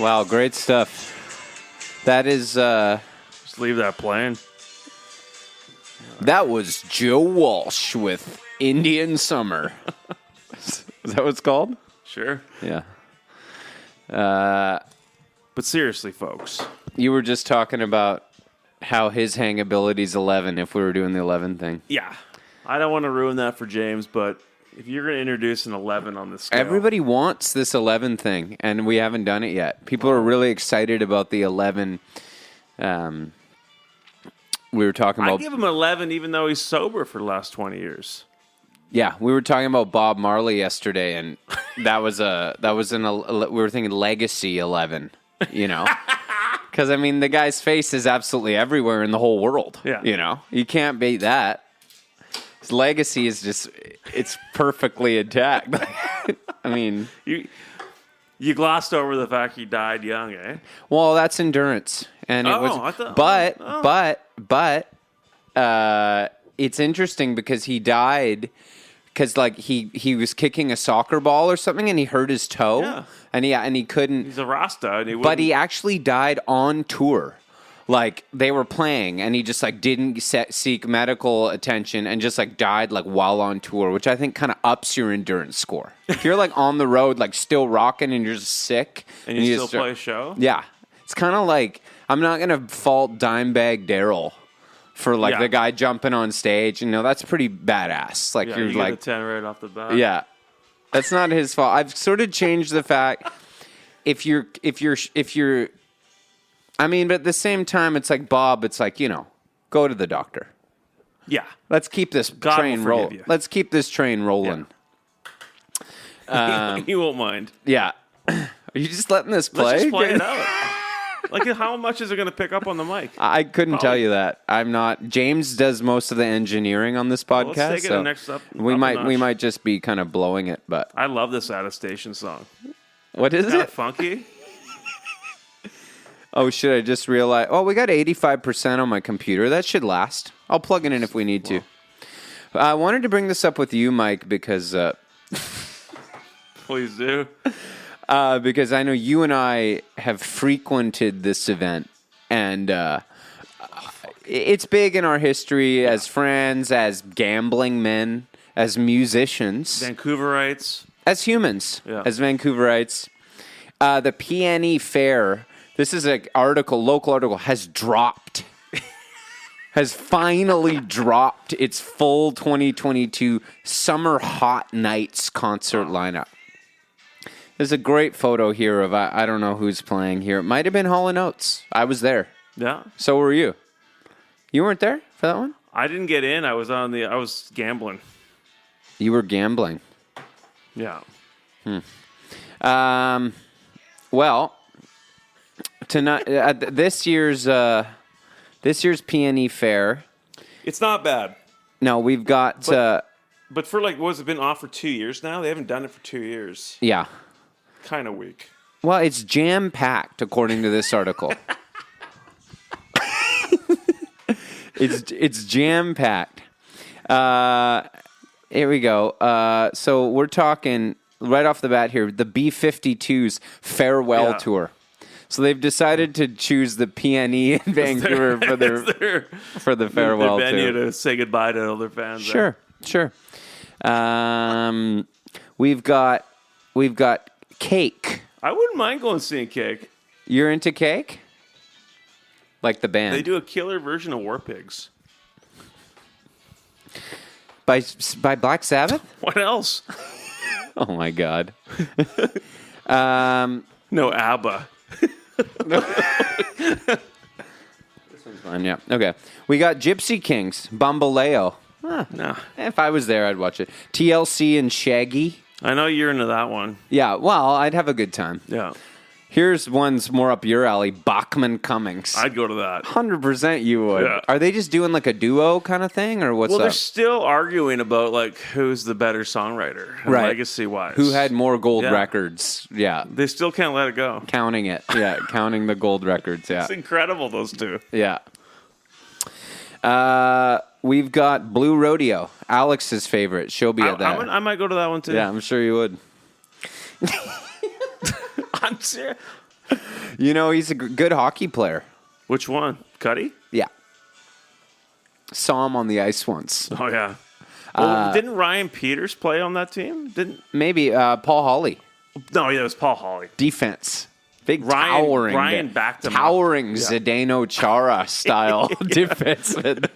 Wow, great stuff. That is, Just leave that playing. that was Joe Walsh with Indian Summer. Is that what it's called? Sure. Yeah. But seriously, folks. You were just talking about how his hangability's 11 if we were doing the 11 thing. Yeah. I don't want to ruin that for James, but if you're going to introduce an 11 on this scale. Everybody wants this 11 thing, and we haven't done it yet. People are really excited about the 11. We were talking I about... give him an 11 even though he's sober for the last 20 years. Yeah, we were talking about Bob Marley yesterday, and we were thinking legacy 11, you know? Because, I mean, the guy's face is absolutely everywhere in the whole world. Yeah. You know? You can't beat that. His legacy is just, it's perfectly intact. I mean... You glossed over the fact he died young, eh? Well, that's endurance. And it it's interesting because he died because, like, he was kicking a soccer ball or something and he hurt his toe. Yeah. And he couldn't... He's a Rasta. But he actually died on tour. Like, they were playing, and he just, like, didn't seek medical attention and just, like, died, like, while on tour, which I think kind of ups your endurance score. If you're, like, on the road, like, still rocking and you're just sick. And you still play a show? Yeah. It's kind of like, I'm not going to fault Dimebag Darrell for, like, the guy jumping on stage. You know, that's pretty badass. Like, you're you like... get a 10 right off the bat. Yeah. That's not his fault. I've sort of changed the fact, if you're... I mean, but at the same time, it's like, Bob, it's like, you know, go to the doctor. Yeah. Let's keep this train rolling. Let's keep this train rolling. Yeah. He won't mind. Yeah. Are you just letting this play? Let's just play it out. Like, how much is it going to pick up on the mic? I couldn't tell you that. I'm not. James does most of the engineering on this podcast. Well, let's take it next up. We might just be kind of blowing it, but I love this Out of Station song. What is Kinda it? Funky. Oh, should I just realize? Oh, we got 85% on my computer. That should last. I'll plug it in if we need to. I wanted to bring this up with you, Mike, because... Please do. Because I know you and I have frequented this event, and it's big in our history as friends, as gambling men, as musicians. Vancouverites. As humans, as Vancouverites. The PNE Fair... This is an local article, has dropped. Has finally dropped its full 2022 Summer Hot Nights concert lineup. There's a great photo here of, I don't know who's playing here. It might have been Hall & Oates. I was there. Yeah. So were you. You weren't there for that one? I didn't get in. I was gambling. You were gambling. Yeah. Well... Tonight, this year's PNE Fair. It's not bad. No, we've got. But for like, what's it been off for 2 years now? They haven't done it for 2 years. Yeah. Kind of weak. Well, it's jam packed, according to this article. It's jam packed. Here we go. So we're talking right off the bat here. The B-52's farewell tour. So they've decided to choose the PNE in Vancouver for the farewell their venue tour. to say goodbye to all their fans. Sure. We've got Cake. I wouldn't mind going and seeing Cake. You're into Cake? Like the band? They do a killer version of War Pigs. By Black Sabbath? What else? Oh my God. No, ABBA. This one's fine, yeah. Okay. We got Gypsy Kings, Bamboleo. No. If I was there, I'd watch it. TLC and Shaggy. I know you're into that one. Yeah, well, I'd have a good time. Yeah. Here's one's more up your alley, Bachman Cummings. I'd go to that. 100% you would. Yeah. Are they just doing like a duo kind of thing, or what's up? Well, they're still arguing about like who's the better songwriter, legacy-wise. Who had more gold records? Yeah. They still can't let it go. Counting it. Yeah, counting the gold records, yeah. It's incredible, those two. Yeah. We've got Blue Rodeo, Alex's favorite. She'll be at that. I might go to that one too. Yeah, I'm sure you would. I'm serious. You know, he's a good hockey player. Which one? Cuddy? Yeah. Saw him on the ice once. Oh, yeah. Well, didn't Ryan Peters play on that team? Maybe Paul Hawley. No, yeah, it was Paul Hawley. Defense. Big Ryan backed him towering up. Zdeno Chara style defenseman.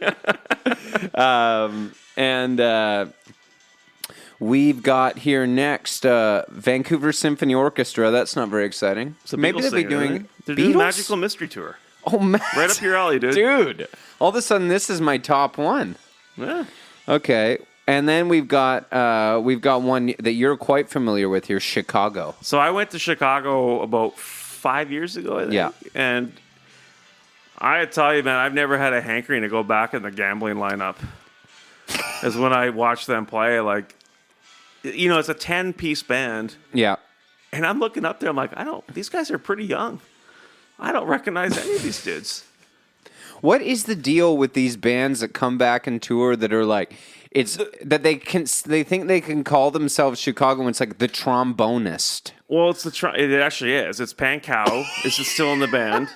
And we've got here next Vancouver Symphony Orchestra. That's not very exciting. So maybe they'll be doing they're doing Magical Mystery Tour. Oh man, right up your alley, dude. Dude, all of a sudden this is my top one. Yeah. Okay. And then we've got one that you're quite familiar with here, Chicago. So I went to Chicago about 5 years ago, I think. Yeah. And I tell you, man, I've never had a hankering to go back in the gambling lineup. As when I watch them play, like, you know, it's a 10-piece band. Yeah. And I'm looking up there, I'm like, these guys are pretty young. I don't recognize any of these dudes. What is the deal with these bands that come back and tour that are like, they think they can call themselves Chicago and it's like the trombonist? Well, it actually is. It's Pankow is still in the band.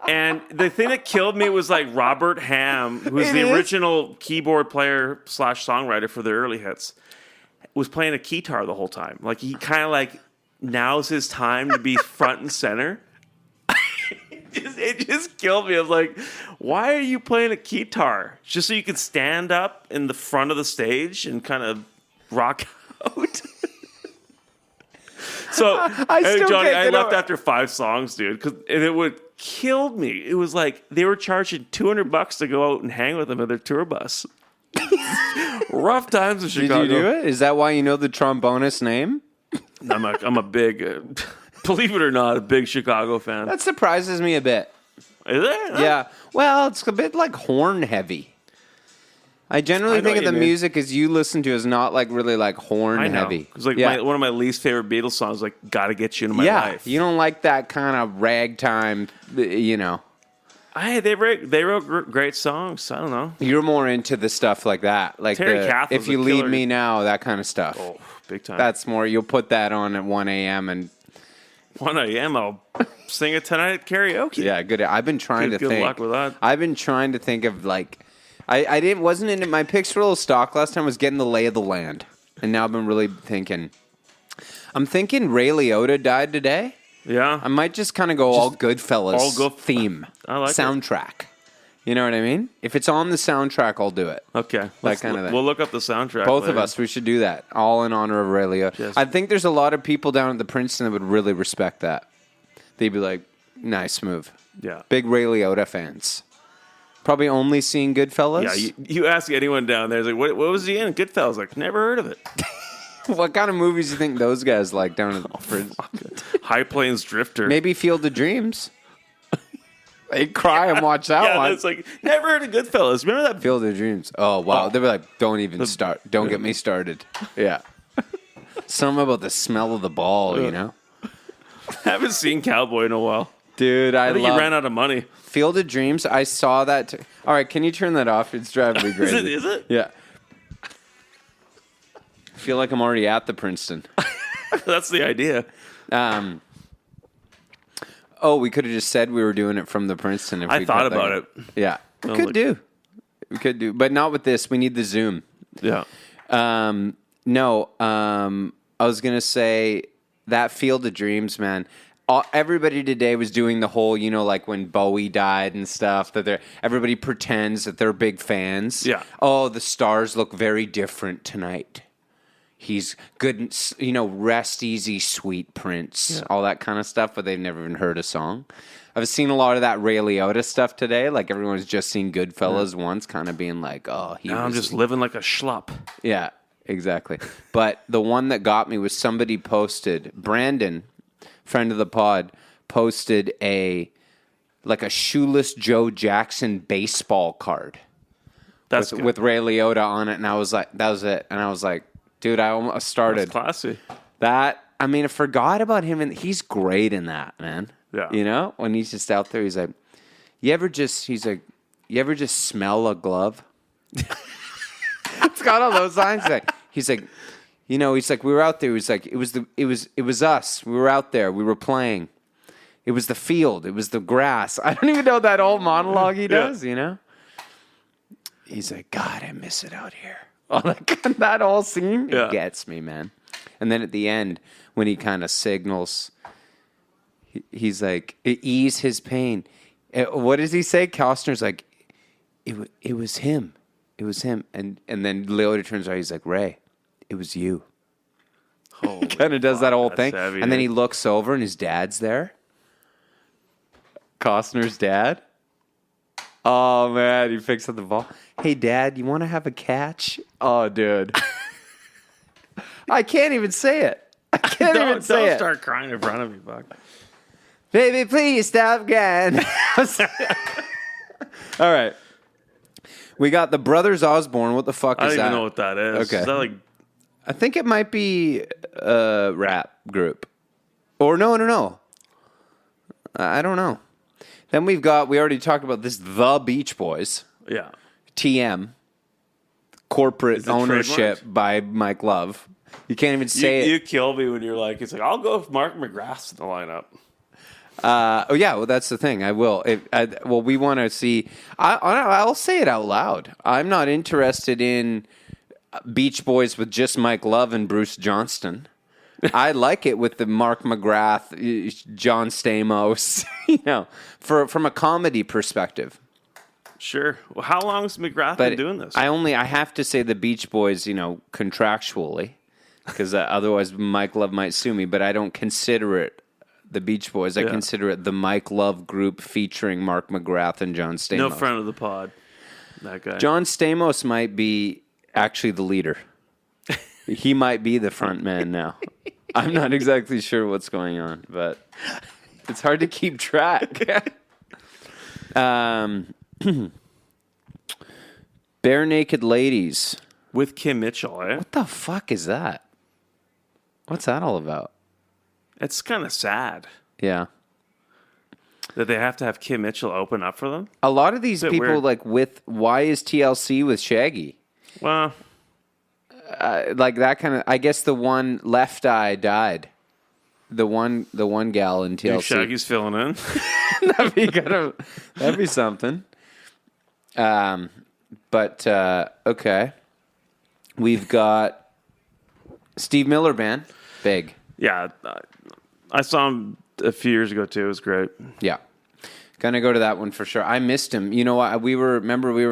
And the thing that killed me was like Robert Hamm, who's the original keyboard player / songwriter for the early hits, was playing a guitar the whole time. Like he kind of like now's his time to be front and center. It just killed me. I was like, why are you playing a guitar? Just so you can stand up in the front of the stage and kind of rock out? So, Johnny, I left after 5 songs, dude, and it would kill me. It was like they were charging $200 to go out and hang with them in their tour bus. Rough times in Chicago. Did you do it? Is that why you know the trombonist name? I'm a big... believe it or not, a big Chicago fan. That surprises me a bit. Is it? Yeah. Well, it's a bit like horn heavy. I generally think of the music as you listen to is not like really like horn heavy. It's like one of my least favorite Beatles songs, like "Gotta Get You Into My Life." You don't like that kind of ragtime, you know. They wrote great songs. I don't know. You're more into the stuff like that, like Terry Kath was If You Leave Me Now, that kind of stuff. Oh, big time. That's more. You'll put that on at 1 a.m. and 1 a.m. I'll sing it tonight at karaoke. Yeah, good. I've been trying to think. Good luck with that. I've been trying to think of like, wasn't into my picks were a little stock last time. Was getting the lay of the land, and now I've been really thinking. I'm thinking Ray Liotta died today. Yeah, I might just kind of go all Goodfellas theme. I like soundtrack. It. You know what I mean? If it's on the soundtrack, I'll do it. Okay. That kind of thing. We'll look up the soundtrack. Both later. of us, we should do that. All in honor of Ray Liotta. Yes. I think there's a lot of people down at the Princeton that would really respect that. They'd be like, nice move. Yeah. Big Ray Liotta fans. Probably only seeing Goodfellas. Yeah, you ask anyone down there, it's like, what was he in? Goodfellas. Like, never heard of it. What kind of movies do you think those guys like down at the Princeton? High Plains Drifter. Maybe Field of Dreams. They'd cry and watch that one. It's like, never heard of Goodfellas. Remember that? Field of Dreams. Oh, wow. They'd be like, don't even start. Don't get me started. Yeah. Something about the smell of the ball, you know? I haven't seen Cowboy in a while. Dude, I think he ran out of money. Field of Dreams, I saw that. All right, can you turn that off? It's driving me crazy. Is it? Yeah. I feel like I'm already at the Princeton. That's the idea. We could have just said we were doing it from the Princeton. If I we thought about it. Yeah. We could do. But not with this. We need the Zoom. Yeah. No. I was going to say that Field of Dreams, man. Everybody today was doing the whole, you know, like when Bowie died and stuff, that everybody pretends that they're big fans. Yeah. Oh, the stars look very different tonight. He's good, you know, rest easy, sweet Prince, all that kind of stuff, but they've never even heard a song. I've seen a lot of that Ray Liotta stuff today. Like everyone's just seen Goodfellas once, kind of being like, oh, I'm just living like a schlup. Yeah, exactly. But the one that got me was somebody posted, Brandon, friend of the pod, posted a shoeless Joe Jackson baseball card. That's with Ray Liotta on it, and I was like, that was it. And I was like, dude, I almost started. That's classy. That, I mean, I forgot about him, and he's great in that, man. Yeah. You know, when he's just out there, he's like, you ever just smell a glove? It's got all those lines. He's like, you know, we were out there. He's like, it was us. We were out there. We were playing. It was the field. It was the grass. I don't even know that old monologue he does, He's like, God, I miss it out here. Oh, that whole scene, it gets me, man. And then at the end, when he kind of signals, he's like, ease his pain. What does he say? Costner's like, it was him. It was him. And then Leota turns around, he's like, Ray, it was you. He kind of does that whole thing. Heavy, and then he looks over and his dad's there. Costner's dad. Oh, man, he picks up the ball. Hey, Dad, you want to have a catch? Oh, dude. I can't even say it. I can't even say it. Don't start crying in front of me, Buck. Baby, please stop again. All right. We got the Brothers Osborne. What the fuck is that? I don't even know what that is. Okay. Is that like... I think it might be a rap group. Or no. I don't know. Then we already talked about this, The Beach Boys. Yeah. TM. Corporate ownership by Mike Love. You can't even say it. You kill me when you're like, it's like, I'll go with Mark McGrath in the lineup. Well, that's the thing. I will. We want to see. I'll say it out loud. I'm not interested in Beach Boys with just Mike Love and Bruce Johnston. I like it with the Mark McGrath, John Stamos, from a comedy perspective. Sure. Well, how long has McGrath been doing this? I have to say the Beach Boys, contractually, because otherwise Mike Love might sue me, but I don't consider it the Beach Boys. I consider it the Mike Love group featuring Mark McGrath and John Stamos. No friend of the pod, that guy. John Stamos might be actually the leader. He might be the front man now. I'm not exactly sure what's going on, but it's hard to keep track. Bare Naked Ladies. With Kim Mitchell, eh? What the fuck is that? What's that all about? It's kind of sad. Yeah. That they have to have Kim Mitchell open up for them. A lot of these people, weird. why is TLC with Shaggy? Well... that kind of. I guess the one Left Eye died. The one gal in TLC. Shaggy's filling in. That'd be something. But okay, we've got Steve Miller Band. Big. Yeah, I saw him a few years ago too. It was great. Yeah. Gonna go to that one for sure. I missed him. You know what? We were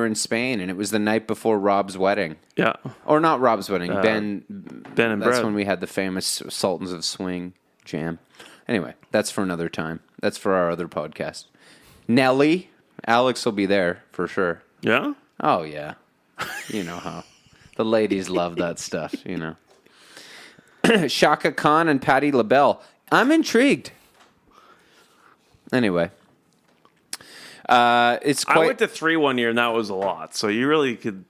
in Spain, and it was the night before Rob's wedding. Yeah. Or not Rob's wedding. Ben and That's Brad. when we had the famous Sultans of Swing jam. Anyway, that's for another time. That's for our other podcast. Nelly. Alex will be there for sure. Yeah? Oh, yeah. You know how. The ladies love that stuff, Shaka Khan and Patti LaBelle. I'm intrigued. Anyway. It's quite... I went to 3 one year, and that was a lot. So you really could...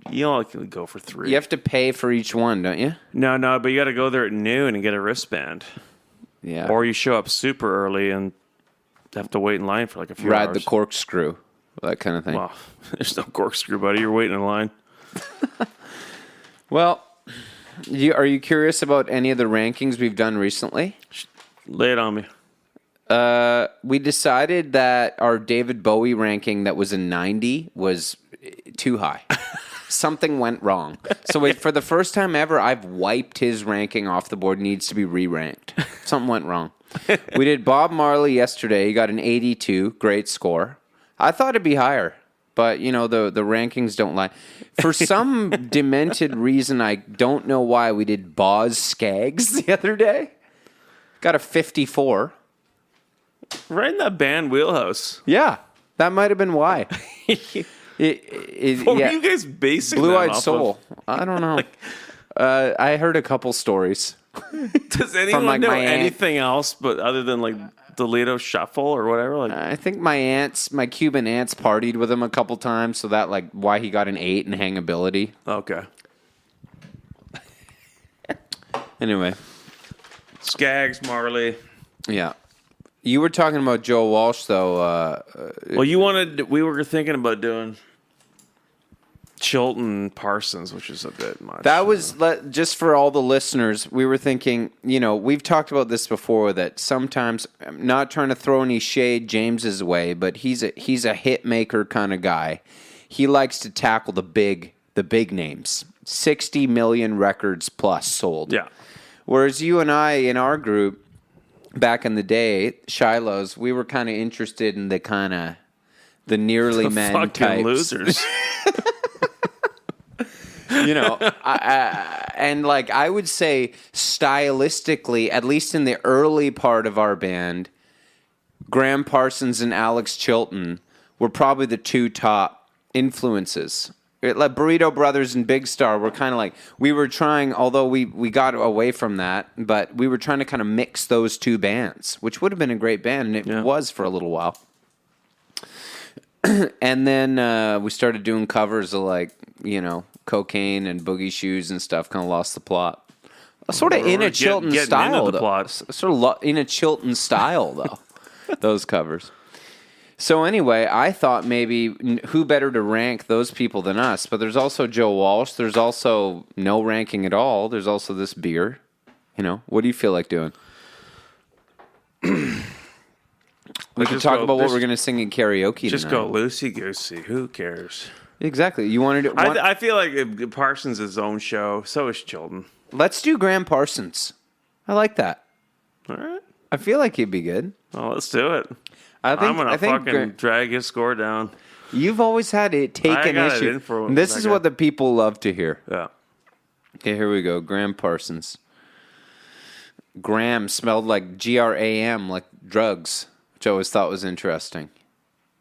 You only could go for 3. You have to pay for each one, don't you? No, but you got to go there at noon and get a wristband. Yeah. Or you show up super early and have to wait in line for like a few hours. Ride the corkscrew, that kind of thing. Well, there's no corkscrew, buddy. You're waiting in line. Well, are you curious about any of the rankings we've done recently? Lay it on me. We decided that our David Bowie ranking that was a 90 was too high. Something went wrong. So for the first time ever, I've wiped his ranking off the board. Needs to be re-ranked. Something went wrong. We did Bob Marley yesterday. He got an 82. Great score. I thought it'd be higher. But, the rankings don't lie. For some demented reason, I don't know why, we did Boz Scaggs the other day. Got a 54. Right in that band wheelhouse. Yeah, that might have been why. What were you guys basing Blue that Eyed off Soul. of? I don't know. I heard a couple stories. Does anyone know anything else but other than like the Lido Shuffle or whatever? I think my Cuban aunts partied with him a couple times, so that why he got an 8 in hangability. Okay. Anyway. Skaggs, Marley. Yeah. You were talking about Joe Walsh, though. We were thinking about doing Chilton Parsons, which is a bit much. That was just for all the listeners. We were thinking, we've talked about this before. That sometimes, I'm not trying to throw any shade James's way, but he's a hit maker kind of guy. He likes to tackle the big names. 60 million records plus sold. Yeah. Whereas you and I in our group back in the day, Shiloh's, we were kind of interested in the nearly men fucking types. Losers. I would say stylistically, at least in the early part of our band, Graham Parsons and Alex Chilton were probably the two top influences. Like Burrito Brothers and Big Star were kind of like, we were trying, although we got away from that, but we were trying to kind of mix those two bands, which would have been a great band, and it was for a little while. And then we started doing covers of Cocaine and Boogie Shoes and stuff. Kind of lost the plot. Sort of in a Chilton style, though. Sort of in a Chilton style, though. Those covers. So anyway, I thought maybe who better to rank those people than us? But there's also Joe Walsh. There's also no ranking at all. There's also this beer. What do you feel like doing? We can talk about what we're going to sing in karaoke Just tonight. go loosey-goosey. Who cares? Exactly. You wanted to... I feel like Parsons is his own show. So is Chilton. Let's do Graham Parsons. I like that. All right. I feel like he'd be good. Well, let's do it. I'm going to fucking drag his score down. You've always had it taken issue. This is what the people love to hear. Yeah. Okay, here we go. Graham Parsons. Graham smelled like GRAM, like drugs, which I always thought was interesting.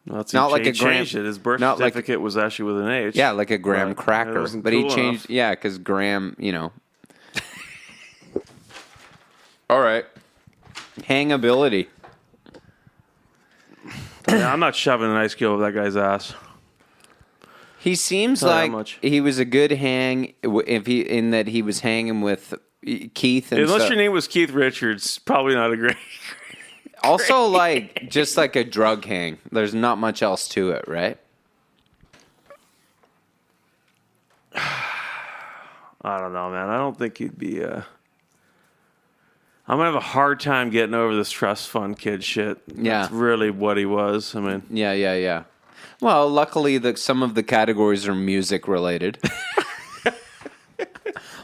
Well, not like a Graham. His birth certificate was actually with an H. Yeah, like a Graham cracker. But he changed. Yeah, because Graham, All right. Hangability. Yeah, I'm not shoving an ice cube up that guy's ass. He seems like he was a good hang in that he was hanging with Keith. Unless your name was Keith Richards, probably not a great. Also, just like a drug hang. There's not much else to it, right? I don't know, man. I don't think he'd be. I'm gonna have a hard time getting over this trust fund kid shit. Yeah, that's really what he was. I mean, yeah. Well, luckily, some of the categories are music related.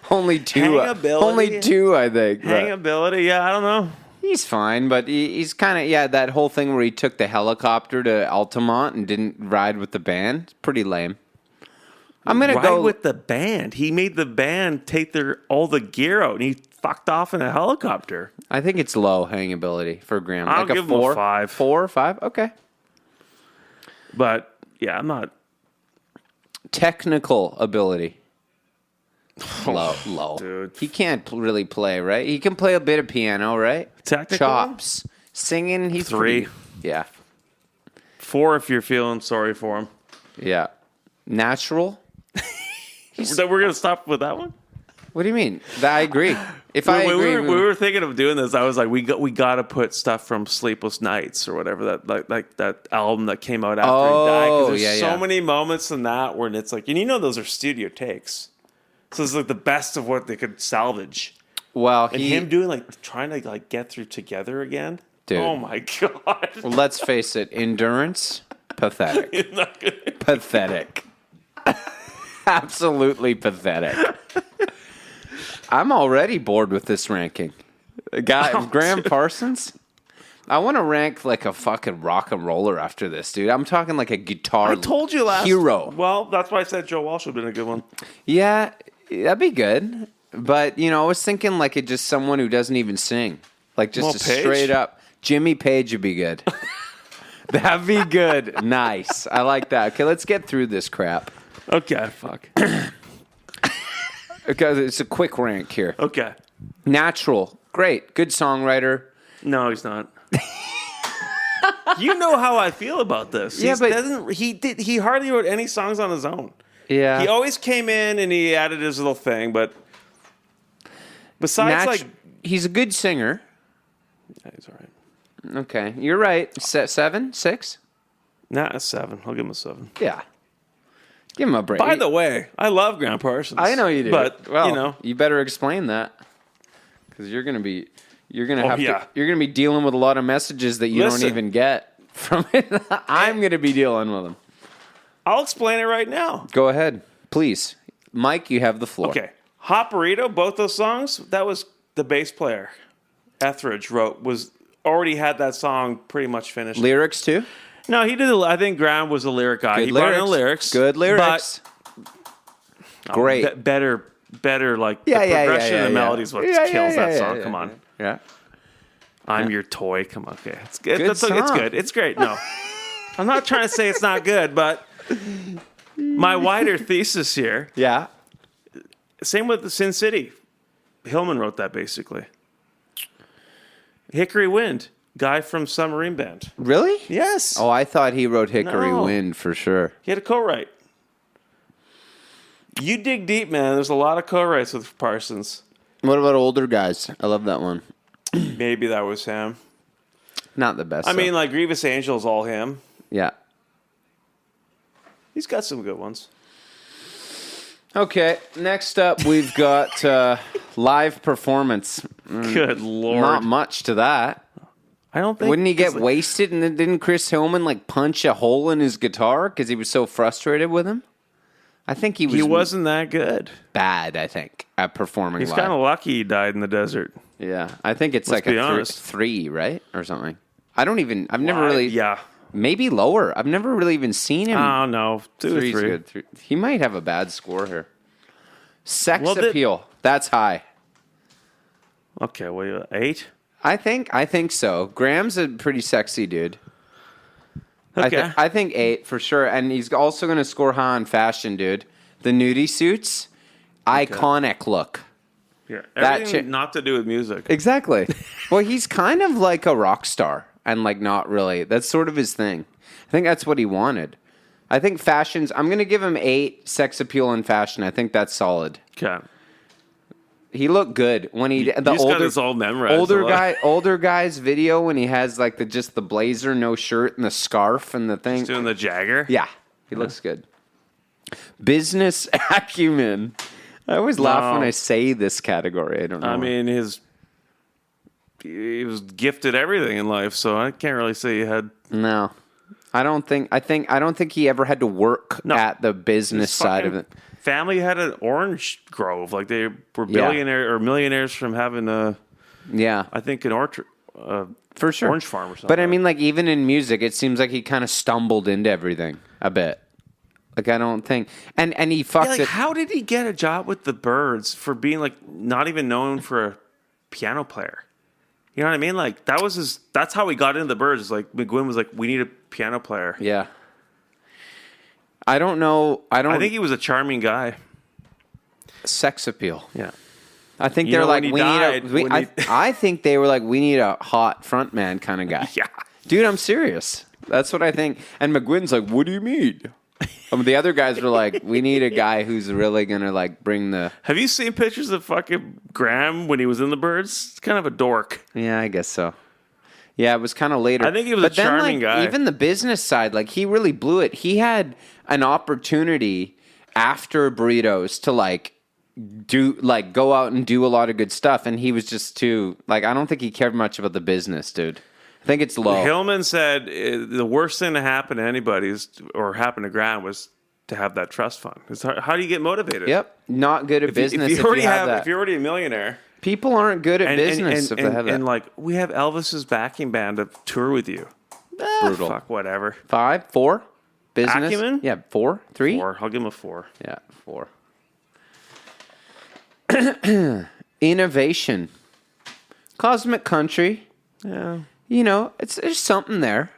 Only two, I think. Hangability, yeah, I don't know. He's fine, but he's kind of, that whole thing where he took the helicopter to Altamont and didn't ride with the band. It's pretty lame. I'm going to go with the band. He made the band take all the gear out, and he fucked off in a helicopter. I think it's low hangability for Graham. I'll give him a 5. 4 or 5? Okay. But, yeah, I'm not. Technical ability. Low. Dude. He can't really play, right? He can play a bit of piano, right? Technical? Chops. Singing, he's 3. Yeah. 4 if you're feeling sorry for him. Yeah. Natural? So we're going to stop with that one? What do you mean? I agree. When we were thinking of doing this, I was like, we got to put stuff from Sleepless Nights or whatever, that album that came out after he died. Because there's so many moments in that where it's like, and those are studio takes. So it's like the best of what they could salvage. Well, and him doing trying to get through Together again. Dude. Oh my god. Well, let's face it, endurance, pathetic. Pathetic. Absolutely pathetic. I'm already bored with this ranking. Graham Parsons? I want to rank like a fucking rock and roller after this, dude. I'm talking like a guitar hero. I told you last. Well, that's why I said Joe Walsh would have been a good one. Yeah, that'd be good. But, I was thinking just someone who doesn't even sing. Just straight up. Jimmy Page would be good. That'd be good. Nice. I like that. Okay, let's get through this crap. Okay, fuck. Okay, it's a quick rank here. Okay. Natural. Great. Good songwriter. No, he's not. You know how I feel about this. Yeah, he hardly wrote any songs on his own. Yeah. He always came in and he added his little thing, but besides he's a good singer. Yeah, he's all right. Okay, you're right. 7, 6? Nah, a 7. I'll give him a 7. Yeah. Give him a break. By the way, I love Graham Parsons. I know you do. But, well, you better explain that. Because you're going to be you're going to be dealing with a lot of messages that you don't even get from it. I'm going to be dealing with them. I'll explain it right now. Go ahead, please. Mike, you have the floor. Okay. Hot Burrito, both those songs, that was the bass player Etheridge already had that song pretty much finished. Lyrics too? No, he did. I think Graham was a lyric guy. Good he lyrics. brought in lyrics. Good lyrics. Great. Better. Like the progression and the melody is what kills that song. Come on. Yeah. I'm your toy. Come on. Okay. It's good. Good song. It's good. It's great. No, I'm not trying to say it's not good, but my wider thesis here. Yeah. Same with the Sin City. Hillman wrote that basically. Hickory Wind, guy from Submarine Band. Really? Yes. Oh, I thought he wrote Hickory No. Wind for sure. He had a co-write. You dig deep, man. There's a lot of co-writes with Parsons. What about Older Guys? I love that one. Maybe that was him. Not the best. I mean, like Grievous Angel's all him. Yeah. He's got some good ones. Okay, next up we've got live performance. Good Lord. Not much to that. I don't think... Wouldn't he get wasted and then didn't Chris Hillman like punch a hole in his guitar because he was so frustrated with him? I think he wasn't that good. Bad, I think, at performing He's live. kind of lucky he died in the desert. Yeah, I think it's Let's like be a honest. 3, right? Or something. I've never really... Yeah. Maybe lower. I've never really even seen him. Oh, no. 2 or 3. Good. He might have a bad score here. Sex Well, appeal. That's high. Okay, well, 8? I think so. Graham's a pretty sexy dude. Okay. I think 8 for sure. And he's also going to score high on fashion, dude. The nudie suits, iconic look. Yeah. That Everything not to do with music. Exactly. Well, he's kind of like a rock star and like not really. That's sort of his thing. I think that's what he wanted. I think I'm going to give him 8 sex appeal and fashion. I think that's solid. Okay. He looked good when he He's got his all memorized. older guy's video when he has like just the blazer, no shirt, and the scarf and the thing. He's doing the Jagger. Yeah, he looks good. Business acumen. I always laugh when I say this category. I don't know. I mean, he was gifted everything in life, so I can't really say he had. No, I don't think he ever had to work at the business side of it. Family had an orange grove, like they were billionaire or millionaires from having I think an orchard, for sure, orange farm or something. But I mean, like even in music, it seems like he kind of stumbled into everything a bit. Like I don't think, and he fucked it. How did he get a job with the Byrds for being like not even known for a piano player? You know what I mean? Like that's how he got into the Byrds. It's like McGuinn was like, we need a piano player. Yeah. I don't know. I think he was a charming guy. Sex appeal. Yeah. I think they're like, I think they were like, we need a hot front man kind of guy. Yeah. Dude, I'm serious. That's what I think. And McGuinn's like, what do you mean? The other guys were like, we need a guy who's really going to like bring the... Have you seen pictures of fucking Graham when he was in the Byrds? It's kind of a dork. Yeah, I guess so. Yeah, it was kind of later. I think he was a charming guy. Even the business side, like he really blew it. He had an opportunity after Burritos to go out and do a lot of good stuff, and he was just too I don't think he cared much about the business, dude. I think it's low. Hillman said the worst thing to happen to anybody or happen to Graham was to have that trust fund. How do you get motivated? Yep, not good at business. If you if you're already a millionaire, people aren't good at business if they have that. And like we have Elvis's backing band to tour with you. Brutal. Fuck whatever. 5, 4, business. Acumen? Yeah, 4, 3. 4. I'll give him a 4. Yeah, 4. Innovation, cosmic country. Yeah. You know, there's something there.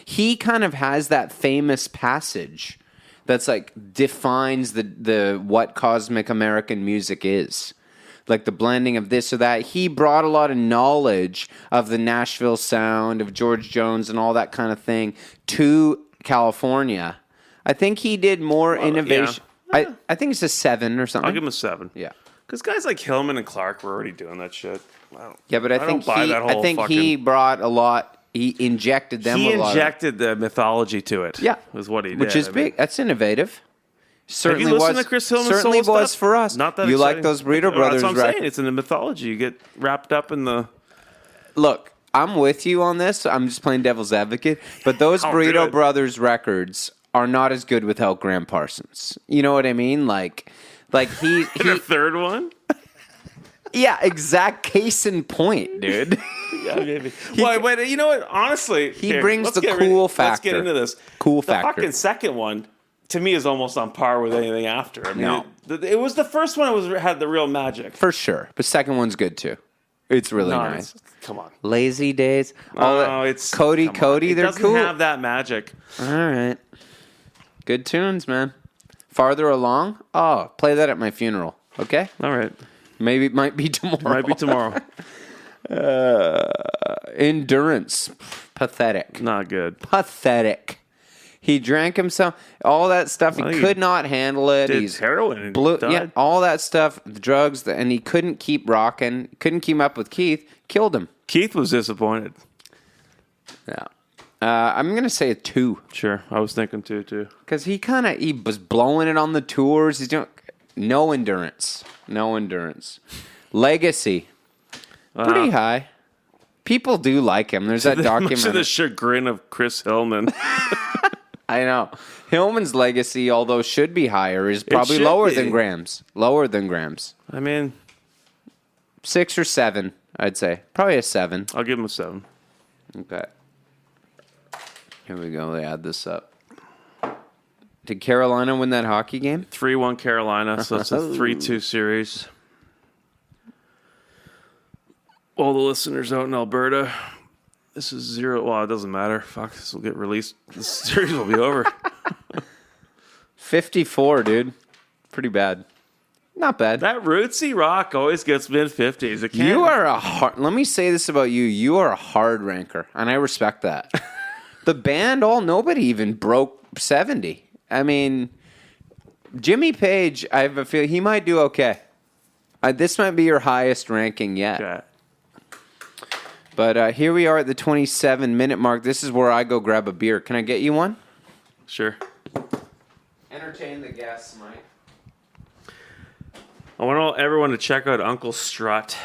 He kind of has that famous passage that's like defines the what cosmic American music is. Like the blending of this or that. He brought a lot of knowledge of the Nashville sound, of George Jones and all that kind of thing to California. I think he did more innovation. Yeah. I think it's a 7 or something. I'll give him a 7. Yeah. Because guys like Hillman and Clark were already doing that shit. Yeah, but I think he he brought a lot He injected them. He a lot injected the mythology to it. Yeah, was what he did. which is big. That's innovative. Certainly Have you listened was. to Chris Hillman's Certainly solo was stuff? for us. Not that you exciting. like those Burrito Brothers That's what I'm records? saying. It's in the mythology. You get wrapped up in the. Look, I'm with you on this. I'm just playing devil's advocate. But those Burrito Brothers records are not as good without Graham Parsons. You know what I mean? Like he The third one. yeah, exact case in point, dude. Yeah, maybe. Well, but you know what? Honestly, He brings the cool factor. Let's get into this. Cool the factor. fucking second one, to me, is almost on par with anything after. I mean, No. it was the first one that had the real magic. For sure. But second one's good too. It's really nice. Come on. Lazy Days. It's Cody. It They're doesn't cool. have that magic. All right. Good tunes, man. Farther along? Oh, play that at my funeral. Okay? All right. Maybe it might be tomorrow. Might be tomorrow. Endurance. Pathetic. Not good. Pathetic. He drank himself. All that stuff. He Well, he could not handle it. Did He's heroin and blew. died. Yeah, all that stuff. The drugs. And he couldn't keep rocking. Couldn't keep up with Keith. Killed him. Keith was disappointed. Yeah. I'm going to say a 2. Sure. I was thinking too. Because he was blowing it on the tours. He's doing no endurance. No endurance. Legacy. Pretty high. People do like him. There's that Much of the documentary. chagrin of Chris Hillman. I know. Hillman's legacy, although should be higher, is probably should lower be. than Graham's. Lower than Graham's. I mean, 6 or 7, I'd say. Probably a 7. I'll give him a 7. Okay. Here we go. They add this up. Did Carolina win that hockey game? 3-1 Carolina, so it's a 3-2 series. All the listeners out in Alberta, this is 0. Well, it doesn't matter. Fuck, this will get released. This series will be over. 54, dude. Pretty bad. Not bad. That rootsy rock always gets mid-50s. It can't. You are a hard... Let me say this about you. You are a hard ranker, and I respect that. The band, nobody even broke 70. I mean, Jimmy Page, I have a feeling he might do okay. This might be your highest ranking yet. Okay. But here we are at the 27-minute mark. This is where I go grab a beer. Can I get you one? Sure. Entertain the guests, Mike. I want everyone to check out Uncle Strut.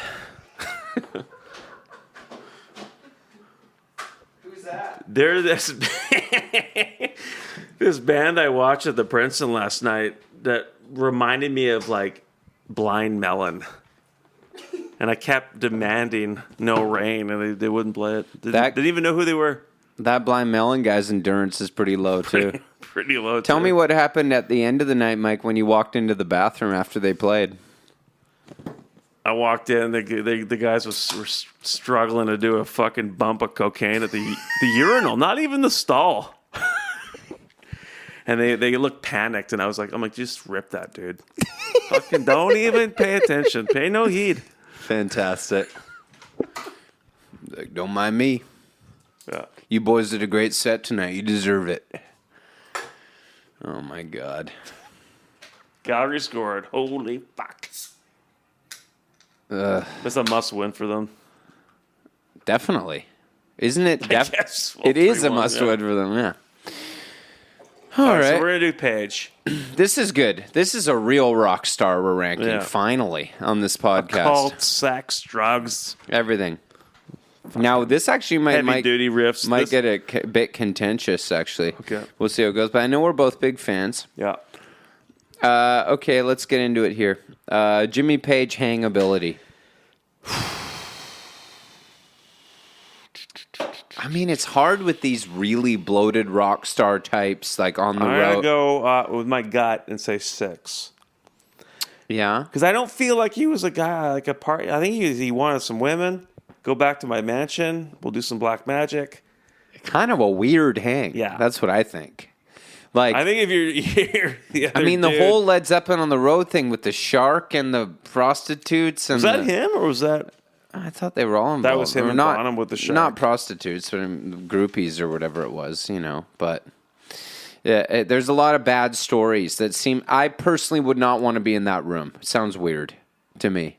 Who's that? They're this this band I watched at the Princeton last night that reminded me of like Blind Melon. And I kept demanding No Rain, and they wouldn't play it. Didn't even know who they were. That Blind Melon guy's endurance is pretty low, too. Pretty low, Tell me what happened at the end of the night, Mike, when you walked into the bathroom after they played. I walked in, the guys were struggling to do a fucking bump of cocaine at the urinal, not even the stall. And they looked panicked, and I'm like, just rip that, dude. Fucking don't even pay attention. Pay no heed. Fantastic. Like, don't mind me. Yeah. You boys did a great set tonight. You deserve it. Oh, my God. Calgary scored. Holy fuck. It's a must win for them. Definitely. Isn't it? Yes. Well, It is a 3-1, must yeah. win for them, yeah. All right. So we're going to do Page. This is good. This is a real rock star we're ranking, Yeah. finally, on this podcast. Cult, sex, drugs, Everything. Now, this actually might heavy-duty riffs. might get a bit contentious, actually. Okay. We'll see how it goes. But I know we're both big fans. Yeah. Okay, let's get into it here. Jimmy Page hangability. I mean, it's hard with these really bloated rock star types, like on the I'm road. going to go with my gut and say 6. Yeah. Because I don't feel like he was a guy, like a party. I think he wanted some women. Go back to my mansion. We'll do some black magic. Kind of a weird hang. Yeah. That's what I think. Like, I think if you're the other I mean, the dude- whole Led Zeppelin on the road thing with the shark and the prostitutes. And Was that him or was that... I thought they were all involved. That was him Or and not, Bonham with the shark. Not prostitutes, but groupies or whatever it was, But yeah, there's a lot of bad stories that seem... I personally would not want to be in that room. It sounds weird to me.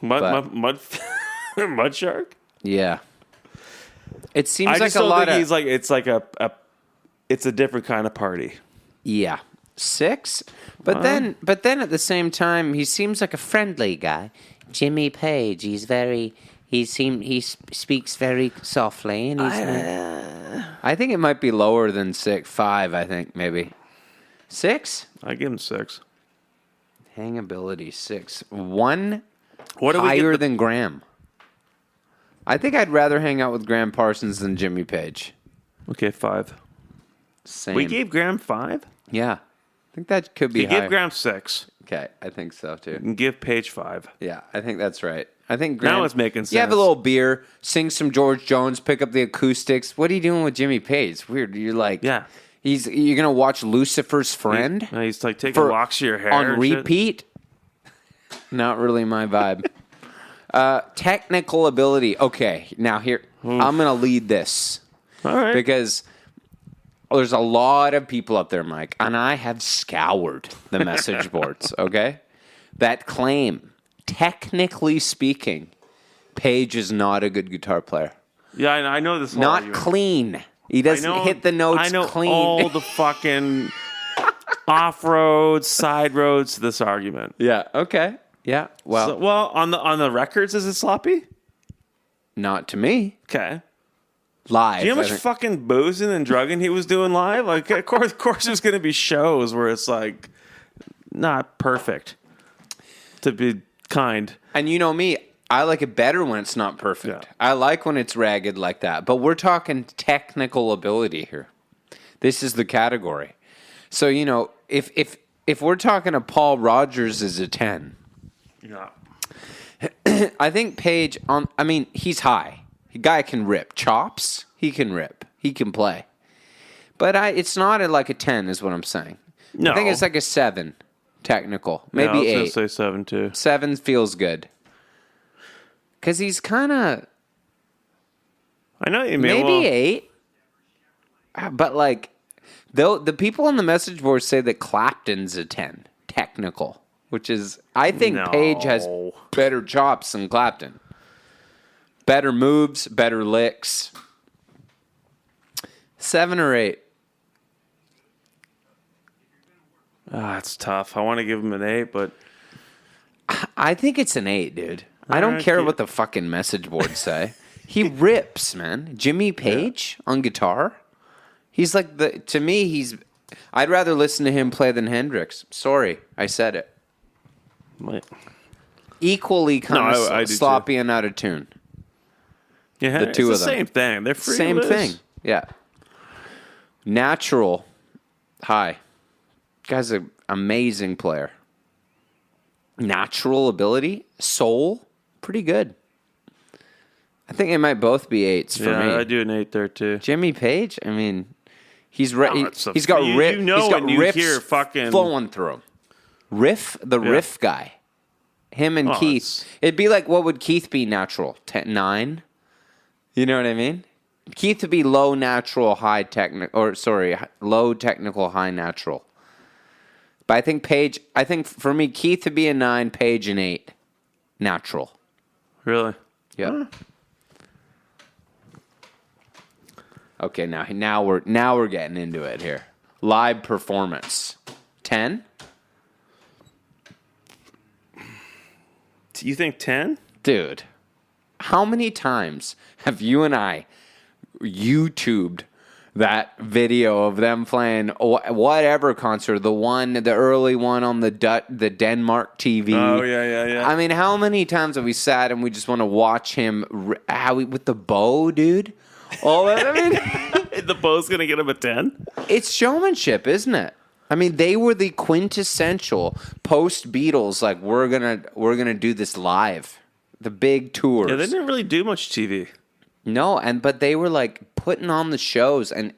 Mud shark? Yeah. It seems I like just a don't lot think of... he's like it's a different kind of party. Yeah. 6? But then at the same time, he seems like a friendly guy. Jimmy Page, he speaks very softly, and I think it might be lower than 6, 5. I think maybe 6. I give him 6. Hangability 6, 1 What do we higher get than Graham. I think I'd rather hang out with Graham Parsons than Jimmy Page. Okay, 5. Same. We gave Graham 5. Yeah, I think that could be You higher. give Graham 6. Okay, I think so too. And give Page 5. Yeah, I think that's right. I think Graham, Now it's making sense. You have a little beer, sing some George Jones, pick up the acoustics. What are you doing with Jimmy Page? It's weird. You're like, Yeah. You're gonna watch Lucifer's Friend He's like taking locks of your hair on and shit. repeat. Not really my vibe. Technical ability. Okay, now here I'm gonna lead this. All right. Because there's a lot of people up there, Mike, and I have scoured the message boards, okay, that claim, technically speaking, Page is not a good guitar player. Yeah, I know this. Not argument. clean. He doesn't hit the notes I know clean. all the fucking off-roads, side roads to this argument. Yeah, okay. Yeah, well, On the records, is it sloppy? not to me. Okay. Live. Do you know how I much think. fucking boozing and drugging he was doing live? Like, of course, there's going to be shows where it's like not perfect. To be kind. And you know me, I like it better when it's not perfect. Yeah. I like when it's ragged like that. But we're talking technical ability here. This is the category. So, you know, if we're talking a Paul Rogers is a 10, Yeah. I think Page he's high. The guy can rip. Chops, he can rip. He can play. But it's not like a 10 is what I'm saying. No. I think it's like a 7 technical. Maybe I was 8. going to say 7 too. 7 feels good. Because he's kind of... I know what you mean. Maybe 8. But like, the people on the message board say that Clapton's a 10 technical, which is, I think Page has better chops than Clapton. Better moves, better licks. 7 or 8. It's tough. I want to give him an 8, but I think it's an 8, dude. I don't care what the fucking message boards say. He rips, man. Jimmy Page on guitar. He's like to me, I'd rather listen to him play than Hendrix. Sorry, I said it. Wait. Equally kind I of do sloppy and out of tune. Yeah, The two it's of the them. same thing. They're free. Same thing. Yeah. Natural. High. Guy's an amazing player. Natural ability. Soul. Pretty good. I think it might both be 8s for me. Yeah, I do an 8 there too. Jimmy Page, I mean, he's it's he's got riff. you know he's got when you riffs hear fucking- flowing through him. Riff guy. Him and Keith. it's- It'd be like, what would Keith be natural? 10, 9? You know what I mean? Keith would be low natural, high technical, low technical, high natural. But I think for me, Keith would be a 9, Page an 8. Natural. Really? Yeah. Okay, now we're getting into it here. Live performance. 10? You think 10? Dude, how many times have you and I YouTubed that video of them playing whatever concert, the early one on the Denmark TV? Oh, yeah. I mean, how many times have we sat and we just want to watch him with the bow, dude? All that, I mean, The bow's going to get him a 10? it's showmanship, isn't it? I mean, they were the quintessential post Beatles. Like, we're gonna do this live, the big tours. Yeah, they didn't really do much TV. No, but they were like putting on the shows and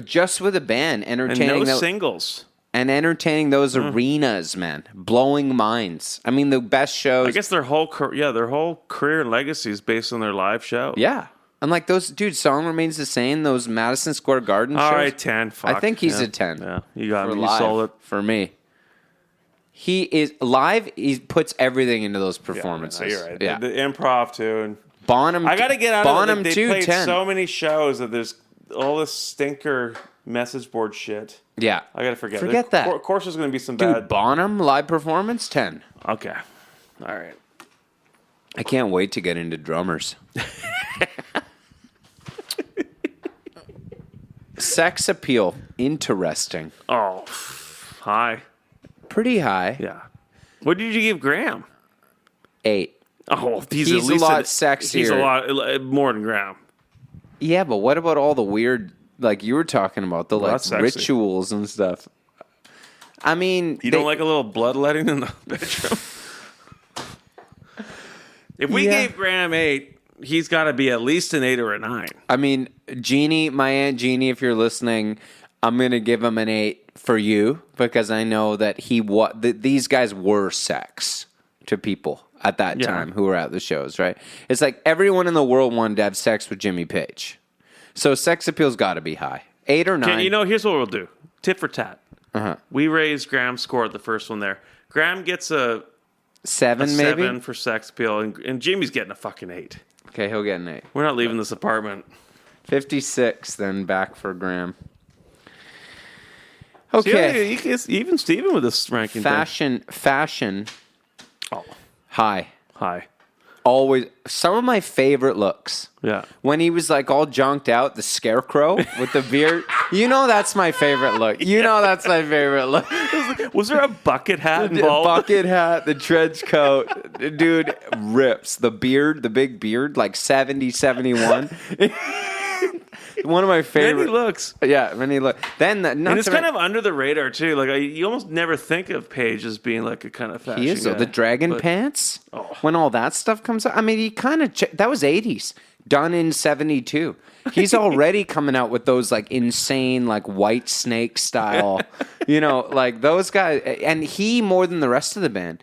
just with a band, And entertaining no singles. and entertaining those arenas, man, blowing minds. I mean, the best shows. I guess their whole career and legacy is based on their live show. Yeah, and like those, dude, song remains the same. Those Madison Square Garden shows. All right, 10. Fuck. I think he's Yeah. a 10. Yeah, you got for me. You live, sold it. for me. He is live. He puts everything into those performances. Yeah, you're right. Yeah. The improv too, and Bonham. I got to get out Bonham of it. Like, they played 10. so many shows that there's all this stinker message board shit. Yeah. I got to forget. Forget that. Of course, there's going to be some Dude, bad. Bonham live performance 10. Okay. All right. I can't wait to get into drummers. Sex appeal, interesting. Oh, high. Pretty high. Yeah. What did you give Graham? 8. Oh, he's He's at least a lot sexier. He's a lot more than Graham. Yeah, but what about all the weird, like you were talking about, the that's sexy. rituals and stuff? I mean, You don't like a little bloodletting in the bedroom? If we gave Graham 8, he's got to be at least an 8 or a 9. I mean, Jeannie, my Aunt Jeannie, if you're listening, I'm going to give him an 8 for you because I know that these guys were sex to people at that time who were at the shows, right? It's like everyone in the world wanted to have sex with Jimmy Page. So sex appeal's got to be high. 8 or 9. Okay, here's what we'll do. Tit for tat. We raised Graham's score at the first one there. Graham gets a 7 maybe? 7 for sex appeal, and Jimmy's getting a fucking 8. Okay, he'll get an 8. We're not leaving this apartment. 56 then back for Graham. Okay. See, even Steven with this ranking. Fashion. Oh, High. Always. Some of my favorite looks. Yeah. When he was like all junked out, the scarecrow with the beard. That's my favorite look. That's my favorite look. Was there a bucket hat The involved? bucket hat, the trench coat. Dude rips. The beard, the big beard, like 70, 71. One of my favorite Many looks. Yeah, many look. Then And it's kind of under the radar too. Like you almost never think of Paige as being like a kind of fashion He is though. guy. The dragon pants. When all that stuff comes out, I mean, he kind of that was 80s, done in 72. He's already coming out with those like insane like White Snake style, like those guys. And he more than the rest of the band.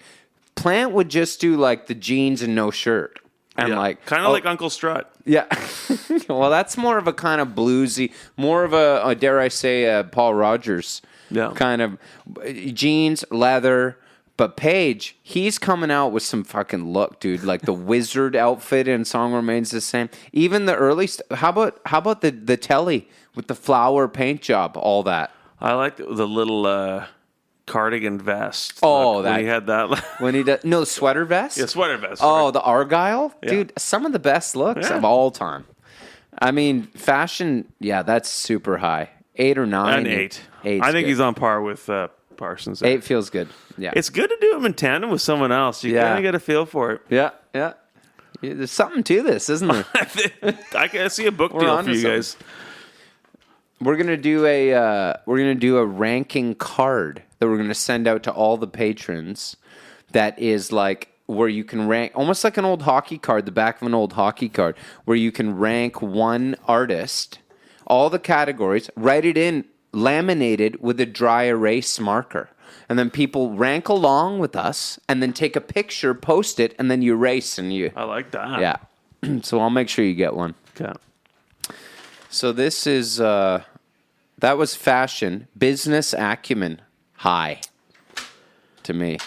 Plant would just do like the jeans and no shirt. And like kind of like Uncle Strut. Yeah. Well, that's more of a kind of bluesy, more of a dare I say, Paul Rogers kind of jeans, leather. But Page, he's coming out with some fucking look, dude. Like the wizard outfit in Song Remains the Same. Even the early how about the telly with the flower paint job, all that. I like the little cardigan vest. Oh, when he had that. When he does sweater vest. Yeah, sweater vest. Oh, the Argyle, dude. Some of the best looks of all time. I mean, fashion. Yeah, that's super high. 8 or 9. An 8. I I think he's on par with Parsons. 8 feels good. Yeah, It's good to do them in tandem with someone else. You kind of get a feel for it. Yeah. There's something to this, isn't there? I can see a book deal for you guys. We're gonna do a ranking card that we're gonna send out to all the patrons. That is like where you can rank, almost like an old hockey card, the back of an old hockey card, where you can rank one artist, all the categories, write it in, laminated with a dry erase marker. And then people rank along with us, and then take a picture, post it, and then you erase and you. I like that. Yeah. So I'll make sure you get one. Okay. So this is, that was fashion. Business acumen, high to me.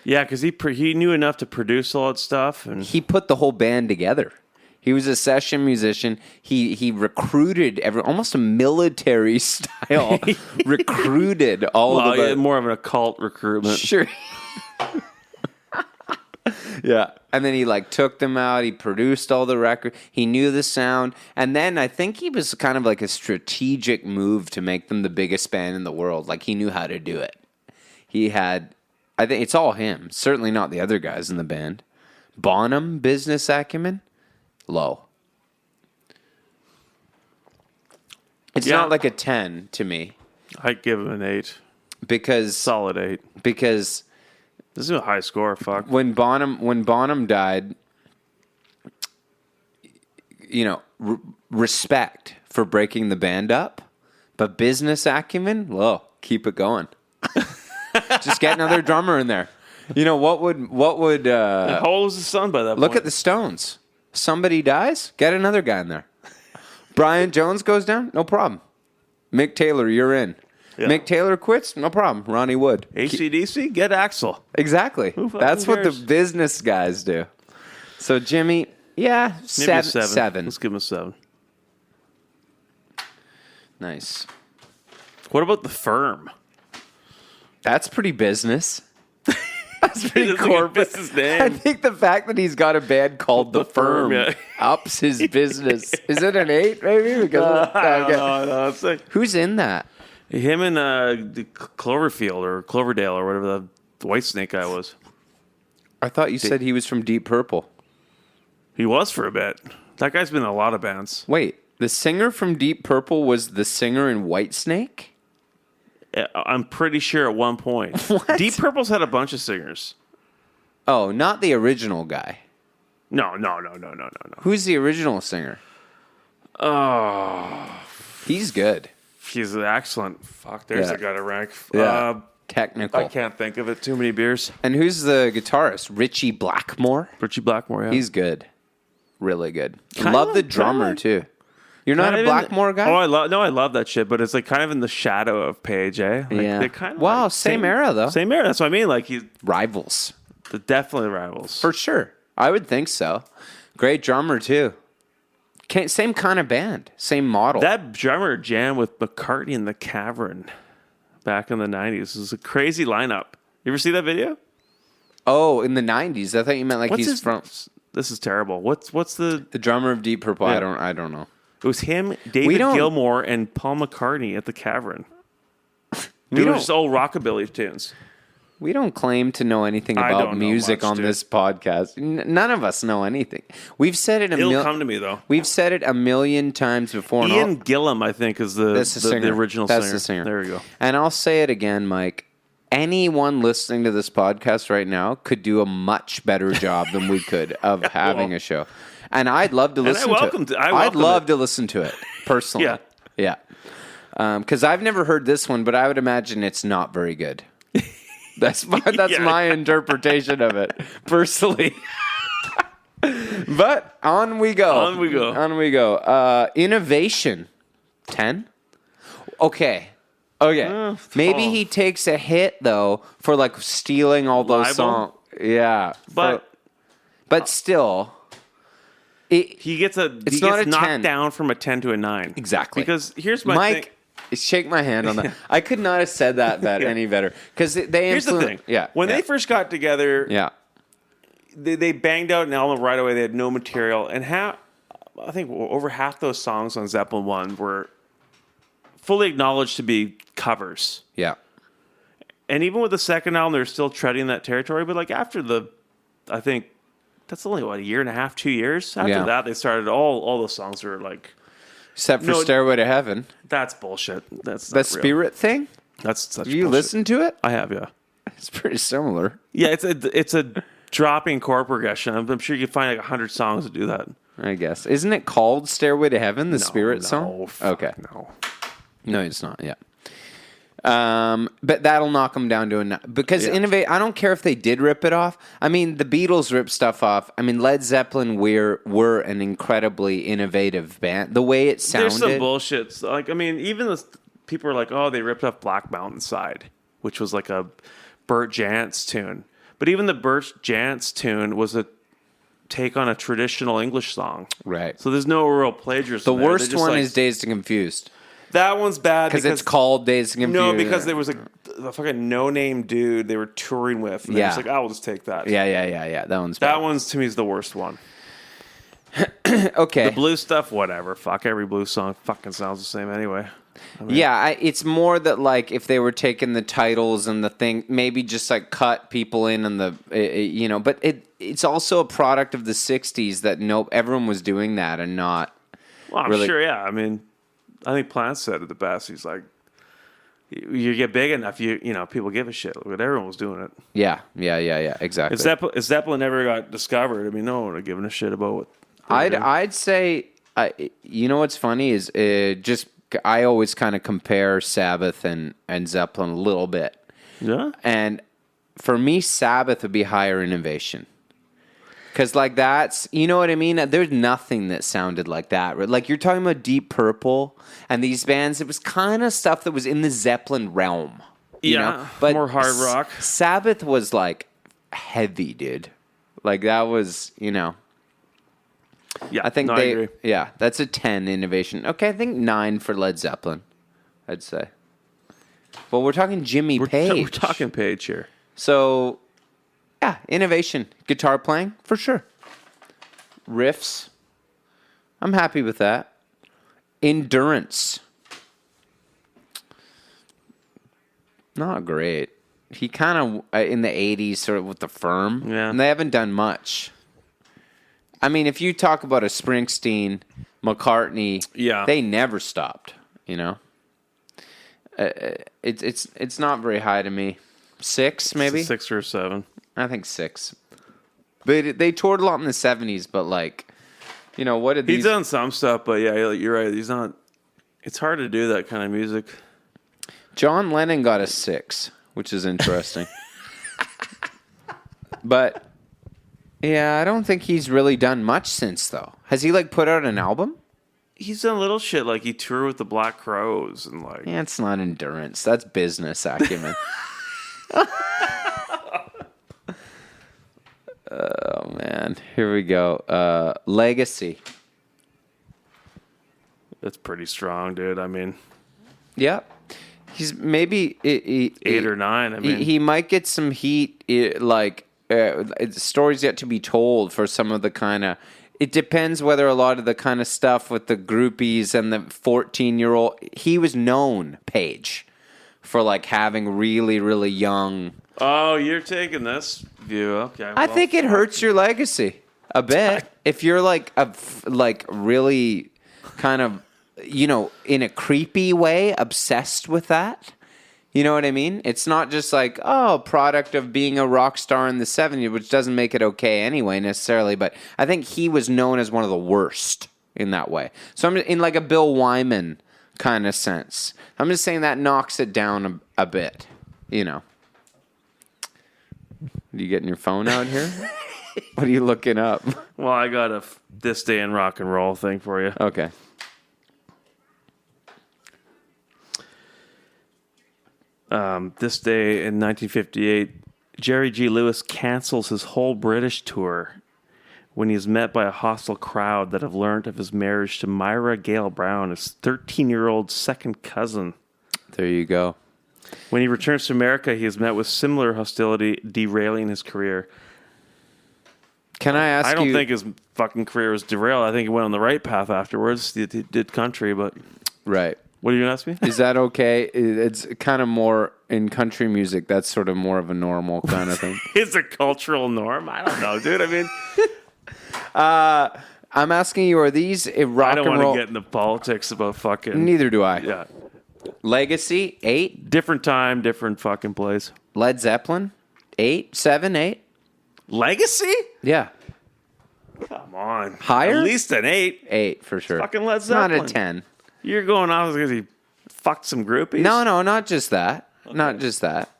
Yeah, because he knew enough to produce all that stuff. And He put the whole band together. He was a session musician. He recruited almost a military style, recruited all of the... more of an occult recruitment. Sure. Yeah. And then he like took them out. He produced all the records. He knew the sound. And then I think he was kind of like a strategic move to make them the biggest band in the world. Like he knew how to do it. I think it's all him. Certainly not the other guys in the band. Bonham, business acumen, low. It's not like a 10 to me. I'd give him an 8. Because Solid 8. Because This is a high score. Fuck. when Bonham died, respect for breaking the band up, but business acumen, low. Keep it going. Just get another drummer in there. What would How old was the son by that point? look at the Stones. Somebody dies, get another guy in there. Brian Jones goes down, no problem. Mick Taylor, you're in. Yeah. Mick Taylor quits, no problem. Ronnie Wood. AC/DC, get Axel. Exactly. fucking That's what the cares? business guys do. So Jimmy, yeah, Maybe a 7. 7. Let's give him a 7. Nice. What about The Firm? That's pretty business. That's pretty That's like a corporate. business name. I think the fact that he's got a band called The Firm yeah. ups his business. Is it an 8, maybe? Because No, it's like who's in that? him and Cloverfield or Cloverdale or whatever the White Snake guy was. I thought you said he was from Deep Purple. He was for a bit. That guy's been in a lot of bands. Wait, the singer from Deep Purple was the singer in Whitesnake? I'm pretty sure at one point. What? Deep Purple's had a bunch of singers. Oh, not the original guy. No. Who's the original singer? Oh, He's good. he's excellent. Fuck, there's Yeah. a guy to rank. Technical. I can't think of it. Too many beers. And who's the guitarist? Richie Blackmore? Richie Blackmore, yeah. He's good. Really good. Kinda Love the like- drummer, kinda like- too. You're not a Blackmore guy? Oh, I love that shit, but it's like kind of in the shadow of Page, eh? Like, Yeah. they're kind of Wow, like same era, though. Same era. That's what I mean. Like he's Rivals. definitely rivals. For sure. I would think so. Great drummer, too. Same kind of band. Same model. That drummer jam with McCartney in the Cavern back in the 90s was a crazy lineup. You ever see that video? Oh, in the 90s. I thought you meant like he's from... This is terrible. What's the The drummer of Deep Purple. Yeah. I don't know. It was him, David Gilmour, and Paul McCartney at the Cavern. Doing just old rockabilly tunes. We don't claim to know anything I about don't know music much, on dude. this podcast. None of us know anything. We've said it It'll come to me though. We've said it a million times before. and Ian Gillan, I think, is that's the singer. the original That's singer. the singer. There we go. And I'll say it again, Mike. Anyone listening to this podcast right now could do a much better job than we could of having a show. And I'd love to listen to it. I'd love to listen to it personally. Yeah. Yeah. Because I've never heard this one, but I would imagine it's not very good. That's my interpretation of it, personally. But on we go. On we go. Innovation. 10? Okay. Maybe he takes a hit, though, for like stealing all those Libel? songs. Yeah. But still. He gets knocked 10. down from a 10 to a 9. Exactly. Because here's my Mike, thing. shake my hand on that. I could not have said that any better. Because Here's the thing. When they first got together, they banged out an album right away. They had no material. And I think over half those songs on Zeppelin 1 were fully acknowledged to be covers. Yeah. And even with the second album, they're still treading that territory. But like after I think that's only a year and a half, 2 years. After that, they started all those songs were like, except for Stairway to Heaven. that's bullshit. That's The not real. Spirit thing? That's such Have you bullshit. listened to it? I have, yeah. It's pretty similar. Yeah, it's a dropping chord progression. I'm sure you could find like 100 songs that do that. I guess. Isn't it called Stairway to Heaven, the Spirit song? Okay. No, it's not. Yeah. But that'll knock them down to a 9. Because Innovate, I don't care if they did rip it off. I mean, the Beatles ripped stuff off. I mean, Led Zeppelin were an incredibly innovative band. The way it sounded. There's some bullshit. Like, I mean, even the people are like, oh, they ripped off Black Mountain Side, which was like a Burt Jantz tune. But even the Burt Jantz tune was a take on a traditional English song. Right. So there's no real plagiarism. The worst one is Dazed and Confused. That one's bad because it's called Dazed and Confused. No, because there was a fucking no-name dude they were touring with. And yeah. It's like, we'll just take that. Yeah. That one's bad. That one's, to me, is the worst one. Okay. The blues stuff, whatever. Fuck, every blues song fucking sounds the same anyway. I mean, it's more that, like, if they were taking the titles and the thing, maybe just, like, cut people in and but it's also a product of the 60s that everyone was doing that and not Well, I'm sure, yeah. I mean, I think Plant said it the best. He's like, you get big enough, people give a shit. But everyone was doing it. Yeah, exactly. If Zeppelin never got discovered, I mean, no one would have given a shit about what I'd say, what's funny is I always kind of compare Sabbath and Zeppelin a little bit. Yeah. And for me, Sabbath would be higher innovation. Because, like, that's, you know what I mean? There's nothing that sounded like that. Like, you're talking about Deep Purple and these bands. It was kind of stuff that was in the Zeppelin realm. You know? But more hard rock. Sabbath was, like, heavy, dude. Like, that was, Yeah, I think I agree. Yeah, that's a 10 innovation. Okay, I think 9 for Led Zeppelin, I'd say. Well, we're talking Jimmy Page. We're talking Page here. So, yeah, innovation. Guitar playing, for sure. Riffs. I'm happy with that. Endurance. Not great. He kind of, in the 80s, sort of with the Firm. Yeah. And they haven't done much. I mean, if you talk about a Springsteen, McCartney, they never stopped, you know? It's not very high to me. 6, maybe? 6 or 7. I think 6. They toured a lot in the 70s, but like, you know, what did He's done some stuff, but yeah, you're right. He's not. It's hard to do that kind of music. John Lennon got a 6, which is interesting. But yeah, I don't think he's really done much since, though. Has he like put out an album? He's done little shit like he toured with the Black Crowes and like. Yeah, it's not endurance. That's business acumen. Oh man, here we go. Legacy. That's pretty strong, dude. I mean, yeah, he's maybe 8 or 9. I mean, he might get some heat. Stories yet to be told for some of the kind of. It depends whether a lot of the kind of stuff with the groupies and the 14-year-old. He was known, Page, for like having really, really young. Oh, you're taking this view. Okay. Well, I think it hurts your legacy a bit if you're like really kind of, you know, in a creepy way obsessed with that. You know what I mean? It's not just like, oh, product of being a rock star in the 70s, which doesn't make it okay anyway necessarily, but I think he was known as one of the worst in that way. So I'm in like a Bill Wyman kind of sense. I'm just saying that knocks it down a bit, you know. Are you getting your phone out here? What are you looking up? Well, I got a This Day in Rock and Roll thing for you. Okay. This day in 1958, Jerry G. Lewis cancels his whole British tour when he is met by a hostile crowd that have learned of his marriage to Myra Gale Brown, his 13-year-old second cousin. There you go. When he returns to America, he is met with similar hostility, derailing his career. Can I ask you... I don't think his fucking career was derailed. I think he went on the right path afterwards. He did country, but... Right. What are you going to ask me? Is that okay? It's kind of more in country music. That's sort of more of a normal kind of thing. It's a cultural norm. I don't know, dude. I mean, I'm asking you: are these a rock I don't and roll? want to get into politics about fucking. Neither do I. Yeah. Legacy 8. Different time, different fucking place. Led Zeppelin 8, 7, 8. Legacy? Yeah, Come on. Higher? At least an 8. 8 for sure. Fucking Led Zeppelin. Not a 10. You're going off because he fucked some groupies? No, not just that. Okay. Not just that.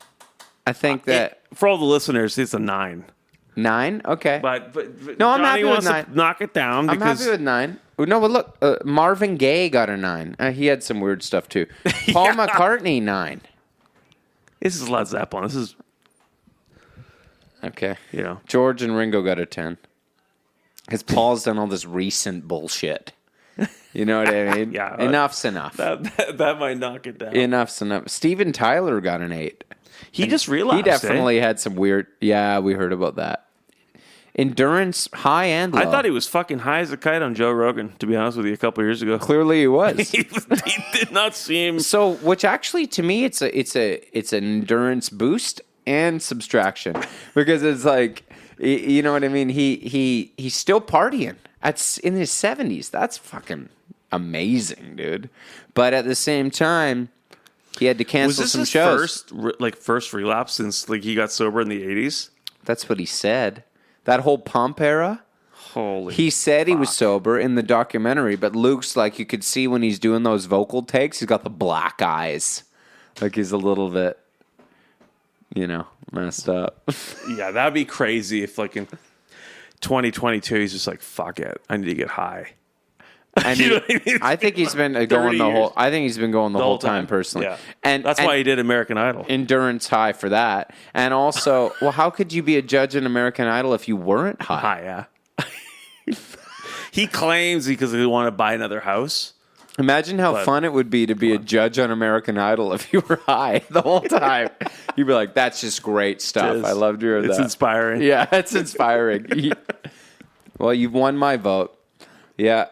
I think that for all the listeners, it's a 9. 9. Okay. But no, I'm Johnny happy with wants 9. to knock it down. I'm happy with 9. No, but look, Marvin Gaye got a 9. He had some weird stuff too. Paul McCartney 9. This is Led Zeppelin. This is okay. You know, George and Ringo got a 10. Because Paul's done all this recent bullshit. You know what I mean? Yeah. Enough's enough. That might knock it down. Enough's enough. Steven Tyler got an 8. He just relapsed. He definitely had some weird. Yeah, we heard about that. Endurance, high and low. I thought he was fucking high as a kite on Joe Rogan, to be honest with you, a couple years ago. Clearly he was. He did not seem... So, which actually, to me, it's an endurance boost and subtraction. Because it's like, you know what I mean? He's still partying. In his 70s. That's fucking amazing, dude. But at the same time, he had to cancel some shows. First relapse since like he got sober in the 80s? That's what he said. That whole Pump era. Holy He said fuck. He was sober in the documentary, but Luke's like, you could see when he's doing those vocal takes, he's got the black eyes. Like he's a little bit, messed up. Yeah, that'd be crazy if like in 2022 he's just like, fuck it, I need to get high. And You know what I mean? I think he's been going the whole. years. I think he's been going the whole time personally. Yeah. And that's why he did American Idol. Endurance high for that, and also, well, how could you be a judge in American Idol if you weren't high? High, yeah. He claims because he want to buy another house. Imagine how fun it would be to be a judge on American Idol if you were high the whole time. You'd be like, that's just great stuff. I loved hearing that. It's inspiring. Yeah, it's inspiring. Well, you've won my vote. Yeah.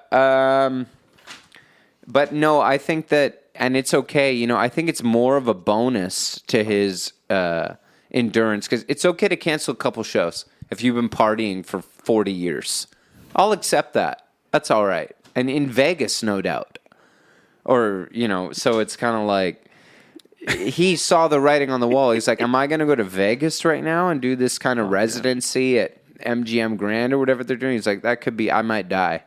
But no, I think that, and it's okay, you know, I think it's more of a bonus to his endurance, because it's okay to cancel a couple shows if you've been partying for 40 years. I'll accept that. That's all right. And in Vegas, no doubt. Or, you know, so it's kind of like, he saw the writing on the wall. He's like, am I going to go to Vegas right now and do this kind of residency at MGM Grand or whatever they're doing? He's like, that could be, I might die.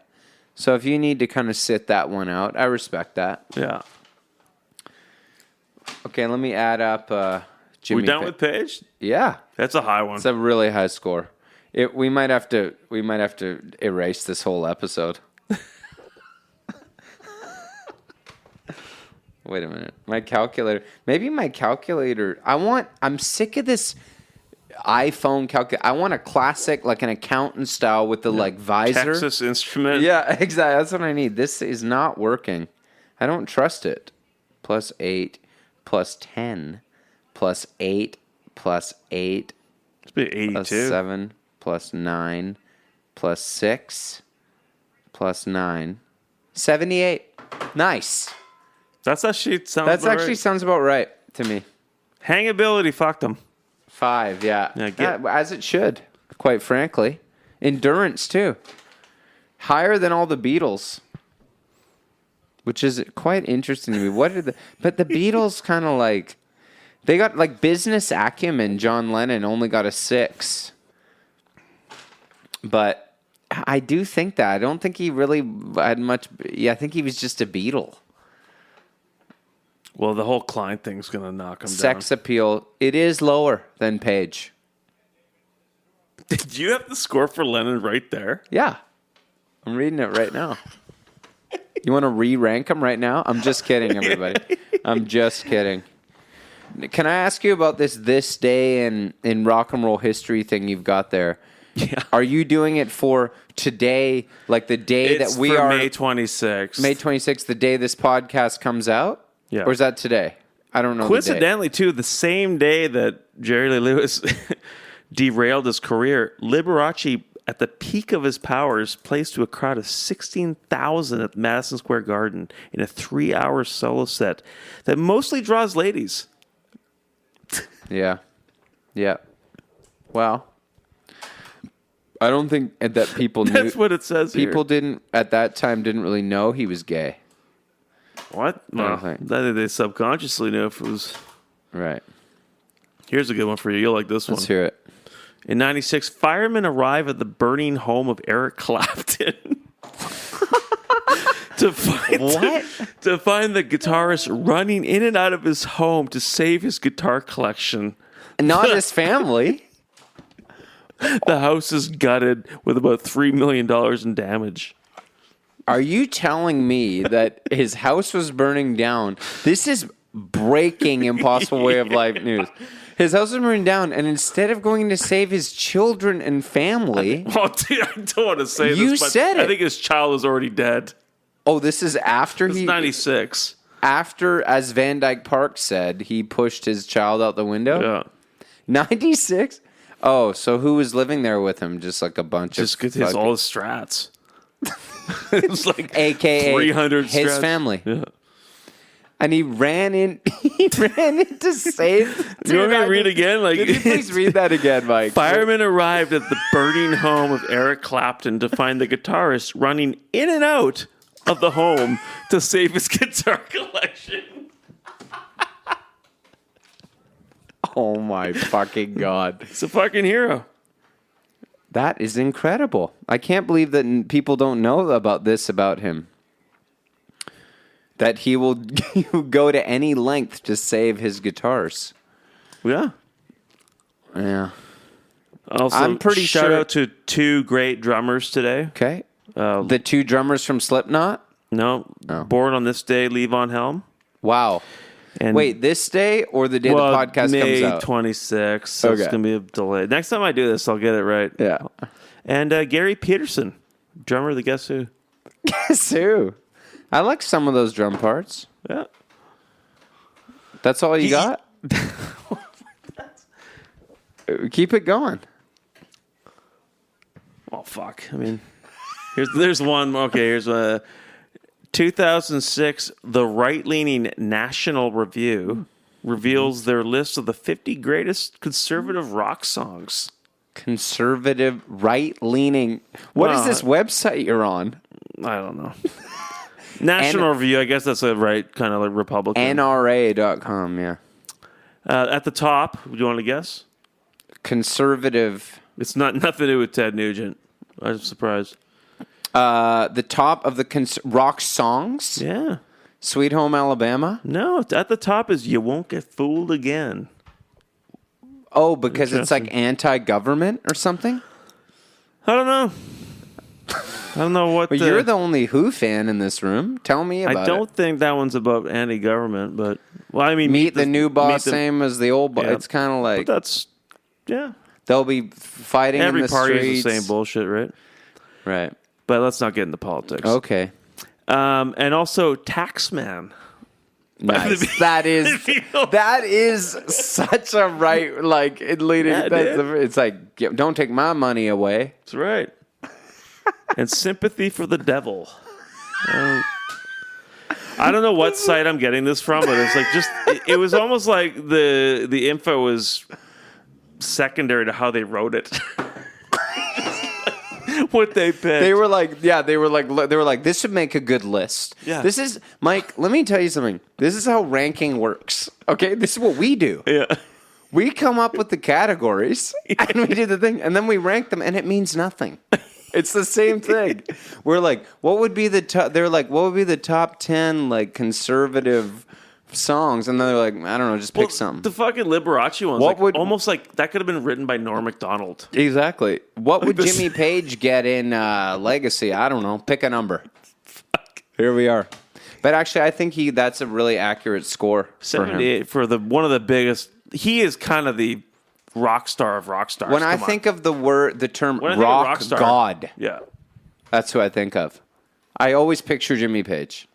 So if you need to kind of sit that one out, I respect that. Yeah. Okay, let me add up Jimmy. We done with Paige? Yeah. That's a high one. It's a really high score. We might have to erase this whole episode. Wait a minute. My calculator. Maybe my calculator. I'm sick of this iPhone calculator. I want a classic, like an accountant style with the like visor. Texas Instrument. Yeah, exactly. That's what I need. This is not working. I don't trust it. Plus 8, plus 10, plus 8, plus 8, It's been 82. plus 7, plus 9, plus 6, plus 9. 78. Nice. That's actually Sounds about right to me. Hangability fucked them. 5, yeah. As it should, quite frankly. Endurance, too. Higher than all the Beatles. Which is quite interesting to me. But the Beatles kind of like, they got like business acumen. John Lennon only got a 6. But I do think that. I don't think he really had much. Yeah, I think he was just a Beatle. Well, the whole Klein thing's going to knock him down. Sex appeal, it is lower than Page. Did you have the score for Lennon right there? Yeah. I'm reading it right now. You want to re-rank them right now? I'm just kidding, everybody. I'm just kidding. Can I ask you about this day in rock and roll history thing you've got there? Yeah. Are you doing it for today, like the day It's that we for are... May 26th. May 26th, the day this podcast comes out? Yeah. Or is that today? I don't know. Coincidentally, too, the same day that Jerry Lee Lewis derailed his career, Liberace, at the peak of his powers, plays to a crowd of 16,000 at Madison Square Garden in a 3-hour solo set that mostly draws ladies. Yeah. Yeah. Well, I don't think that people knew. That's what it says People here. at that time didn't really know he was gay. What? No, I think they subconsciously knew if it was... Right. Here's a good one for you. You'll like this one. Let's hear it. In 96, firemen arrive at the burning home of Eric Clapton to find the guitarist running in and out of his home to save his guitar collection. Not his family. The house is gutted with about $3 million in damage. Are you telling me that his house was burning down? This is breaking Impossible Way of Life news. His house was burning down, and instead of going to save his children and family... Oh, dude, I don't want to say you this, but said it. I think his child is already dead. Oh, this is after It's 96. After, as Van Dyke Park said, he pushed his child out the window? Yeah. 96? Oh, so who was living there with him? Just like a bunch of... Just all his strats. It was like AKA 300 his strats. family. Yeah. And he ran in to save... You want me to read again? Like, Can you please read that again, Mike? Firemen arrived at the burning home of Eric Clapton to find the guitarist running in and out of the home to save his guitar collection. Oh my fucking God. He's a fucking hero. That is incredible. I can't believe that people don't know about this about him. That he will go to any length to save his guitars. Yeah. Yeah. Also, I'm pretty shout sure... out to 2 great drummers today. Okay. The 2 drummers from Slipknot? No. Born on this day, Levon Helm. Wow. And wait, this day or the day the podcast May comes out? 26th, so it's going to be a delay. Next time I do this, I'll get it right. Yeah. And Gary Peterson. Drummer, the Guess Who. Guess Who? I like some of those drum parts. Yeah. That's all you got? Keep it going. Oh, fuck. I mean, there's one. Okay, here's a 2006, the right-leaning National Review reveals their list of the 50 greatest conservative rock songs. Conservative, right-leaning. What is this website you're on? I don't know. National Review, I guess that's a right kind of like Republican. NRA.com, yeah. At the top, do you want to guess? Conservative. It's nothing to do with Ted Nugent. I'm surprised. The top of the rock songs? Yeah. Sweet Home Alabama? No, at the top is You Won't Get Fooled Again. Oh, because it's like anti-government or something? I don't know. I don't know what. But you're the only Who fan in this room. Tell me about it. I don't think that one's about anti-government, but well, I mean, meet the new boss, same as the old boss. Yeah. It's kind of like but that's they'll be fighting every in the party streets. is the same bullshit, right? Right. But let's not get into politics. Okay. And also Taxman. Nice. That is such a right leading. Yeah, It's like don't take my money away. That's right. And Sympathy for the Devil. I don't know what site I'm getting this from, but it's like it was almost like the info was secondary to how they wrote it. What they picked. They were like, this would make a good list. Yeah. This is, Mike, let me tell you something. This is how ranking works. Okay? This is what we do. Yeah. We come up with the categories and we do the thing and then we rank them and it means nothing. It's the same thing. We're like, what would be the top? They're like, what would be the top 10 conservative songs? And then they're like, I don't know, just pick something. The fucking Liberace one's almost like that could have been written by Norm Macdonald. Exactly. What would Jimmy Page get in Legacy? I don't know. Pick a number. Fuck. Here we are. But actually, I think that's a really accurate score. 78 for one of the biggest. He is kind of the rock star of rock stars. When I think of the term rock god, yeah, that's who I think of. I always picture Jimmy Page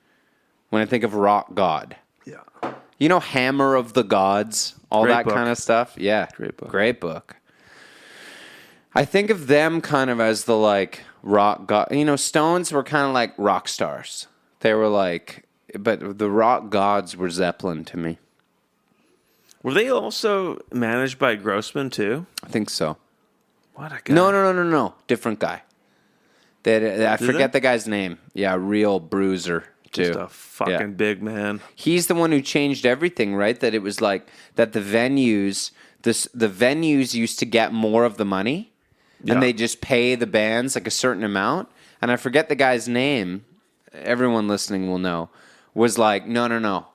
when I think of rock god. Yeah, you know, Hammer of the Gods, all that kind of stuff. Yeah, great book. I think of them kind of as the rock god. You know, Stones were kind of like rock stars. They were but the rock gods were Zeppelin to me. Were they also managed by Grossman too? I think so. What a guy. No. Different guy. I forget the guy's name. Yeah, real bruiser too. Just a fucking big man. He's the one who changed everything, right? That it was like that the venues used to get more of the money and they just pay the bands a certain amount. And I forget the guy's name. Everyone listening will know. Was like, no.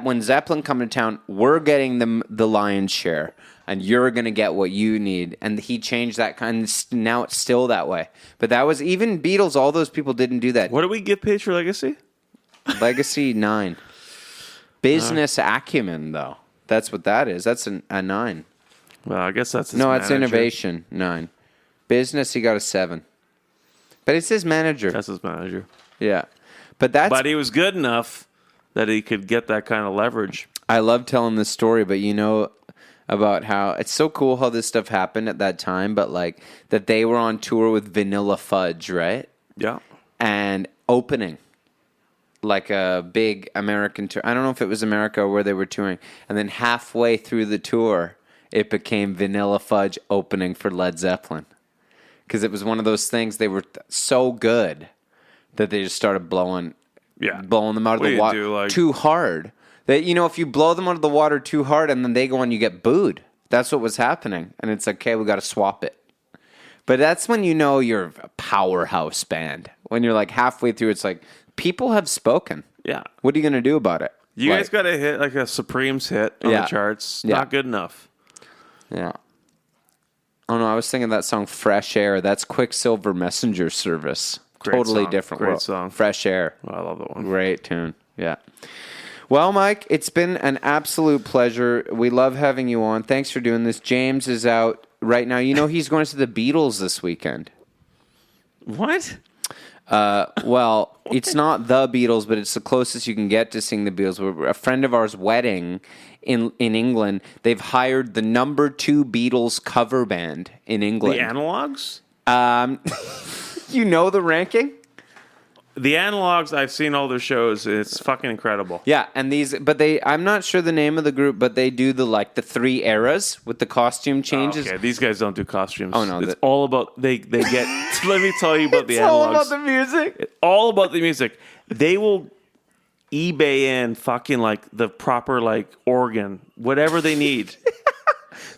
When Zeppelin come to town, we're getting the lion's share, and you're going to get what you need. And he changed that kind. Now it's still that way. But that was even Beatles. All those people didn't do that. What do we get paid for Legacy? Legacy 9. Business acumen, though. That's what that is. That's a 9. Well, I guess that's his no. manager. It's innovation 9. Business, he got a 7. But it's his manager. That's his manager. Yeah, but he was good enough that he could get that kind of leverage. I love telling this story, but you know about how it's so cool how this stuff happened at that time, but that they were on tour with Vanilla Fudge, right? Yeah. And opening a big American tour. I don't know if it was America or where they were touring. And then halfway through the tour, it became Vanilla Fudge opening for Led Zeppelin. Because it was one of those things, they were so good that they just started blowing them out of the water too hard. That, if you blow them out of the water too hard and then they go on, you get booed. That's what was happening. And it's like, okay, we got to swap it. But that's when you know you're a powerhouse band. When you're halfway through, it's like, people have spoken. Yeah. What are you going to do about it? You guys got to hit a Supremes hit on the charts. Yeah. Not good enough. Yeah. Oh, no, I was thinking that song Fresh Air. That's Quicksilver Messenger Service. Totally different. Great song. Fresh Air. Oh, I love that one. Great tune. Yeah. Well, Mike, it's been an absolute pleasure. We love having you on. Thanks for doing this. James is out right now. He's going to the Beatles this weekend. What? Well, it's not the Beatles, but it's the closest you can get to seeing the Beatles. A friend of ours' wedding in England, they've hired the number 2 Beatles cover band in England. The Analogs? You know the ranking? The Analogs, I've seen all their shows. It's fucking incredible. Yeah, and I'm not sure the name of the group, but they do the 3 eras with the costume changes. Okay, these guys don't do costumes. Oh, no. It's all about, they get, let me tell you about the Analogs. It's all about the music. It's all about the music. They will eBay in fucking the proper organ, whatever they need.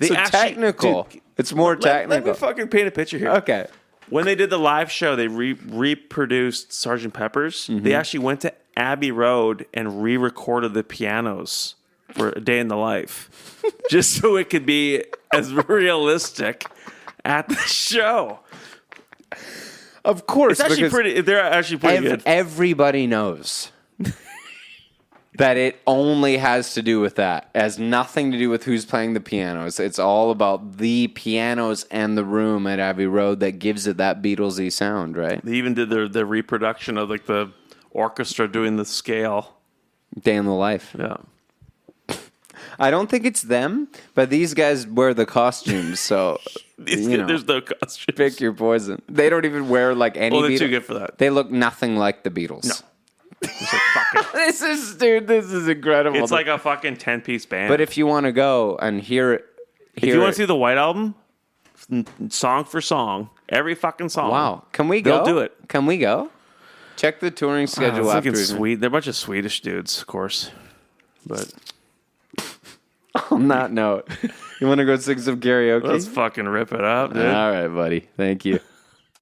So technical. Dude, it's more technical. Let me fucking paint a picture here. Okay. When they did the live show, they reproduced Sgt. Pepper's. Mm-hmm. They actually went to Abbey Road and re-recorded the pianos for A Day in the Life, just so it could be as realistic at the show. Of course, It's actually pretty. They're actually pretty good. Everybody knows that it only has to do with that. It has nothing to do with who's playing the pianos. It's all about the pianos and the room at Abbey Road that gives it that Beatlesy sound, right? They even did their reproduction of the orchestra doing the scale. Day in the life. Yeah. I don't think it's them, but these guys wear the costumes, so There's no costumes. pick your poison. They don't even wear any Oh, they're Beatles. too good for that. They look nothing like the Beatles. No. It's fucking, This is incredible. it's like a fucking 10-piece band. But if you want to go and hear it, if you want to see the White Album, song for song, every fucking song. wow, can we go? They'll do it. Can we go? Check the touring schedule It's after. Swede. They're a bunch of Swedish dudes, of course. But On that note, you want to go sing some karaoke? let's fucking rip it up, dude. All right, buddy. Thank you.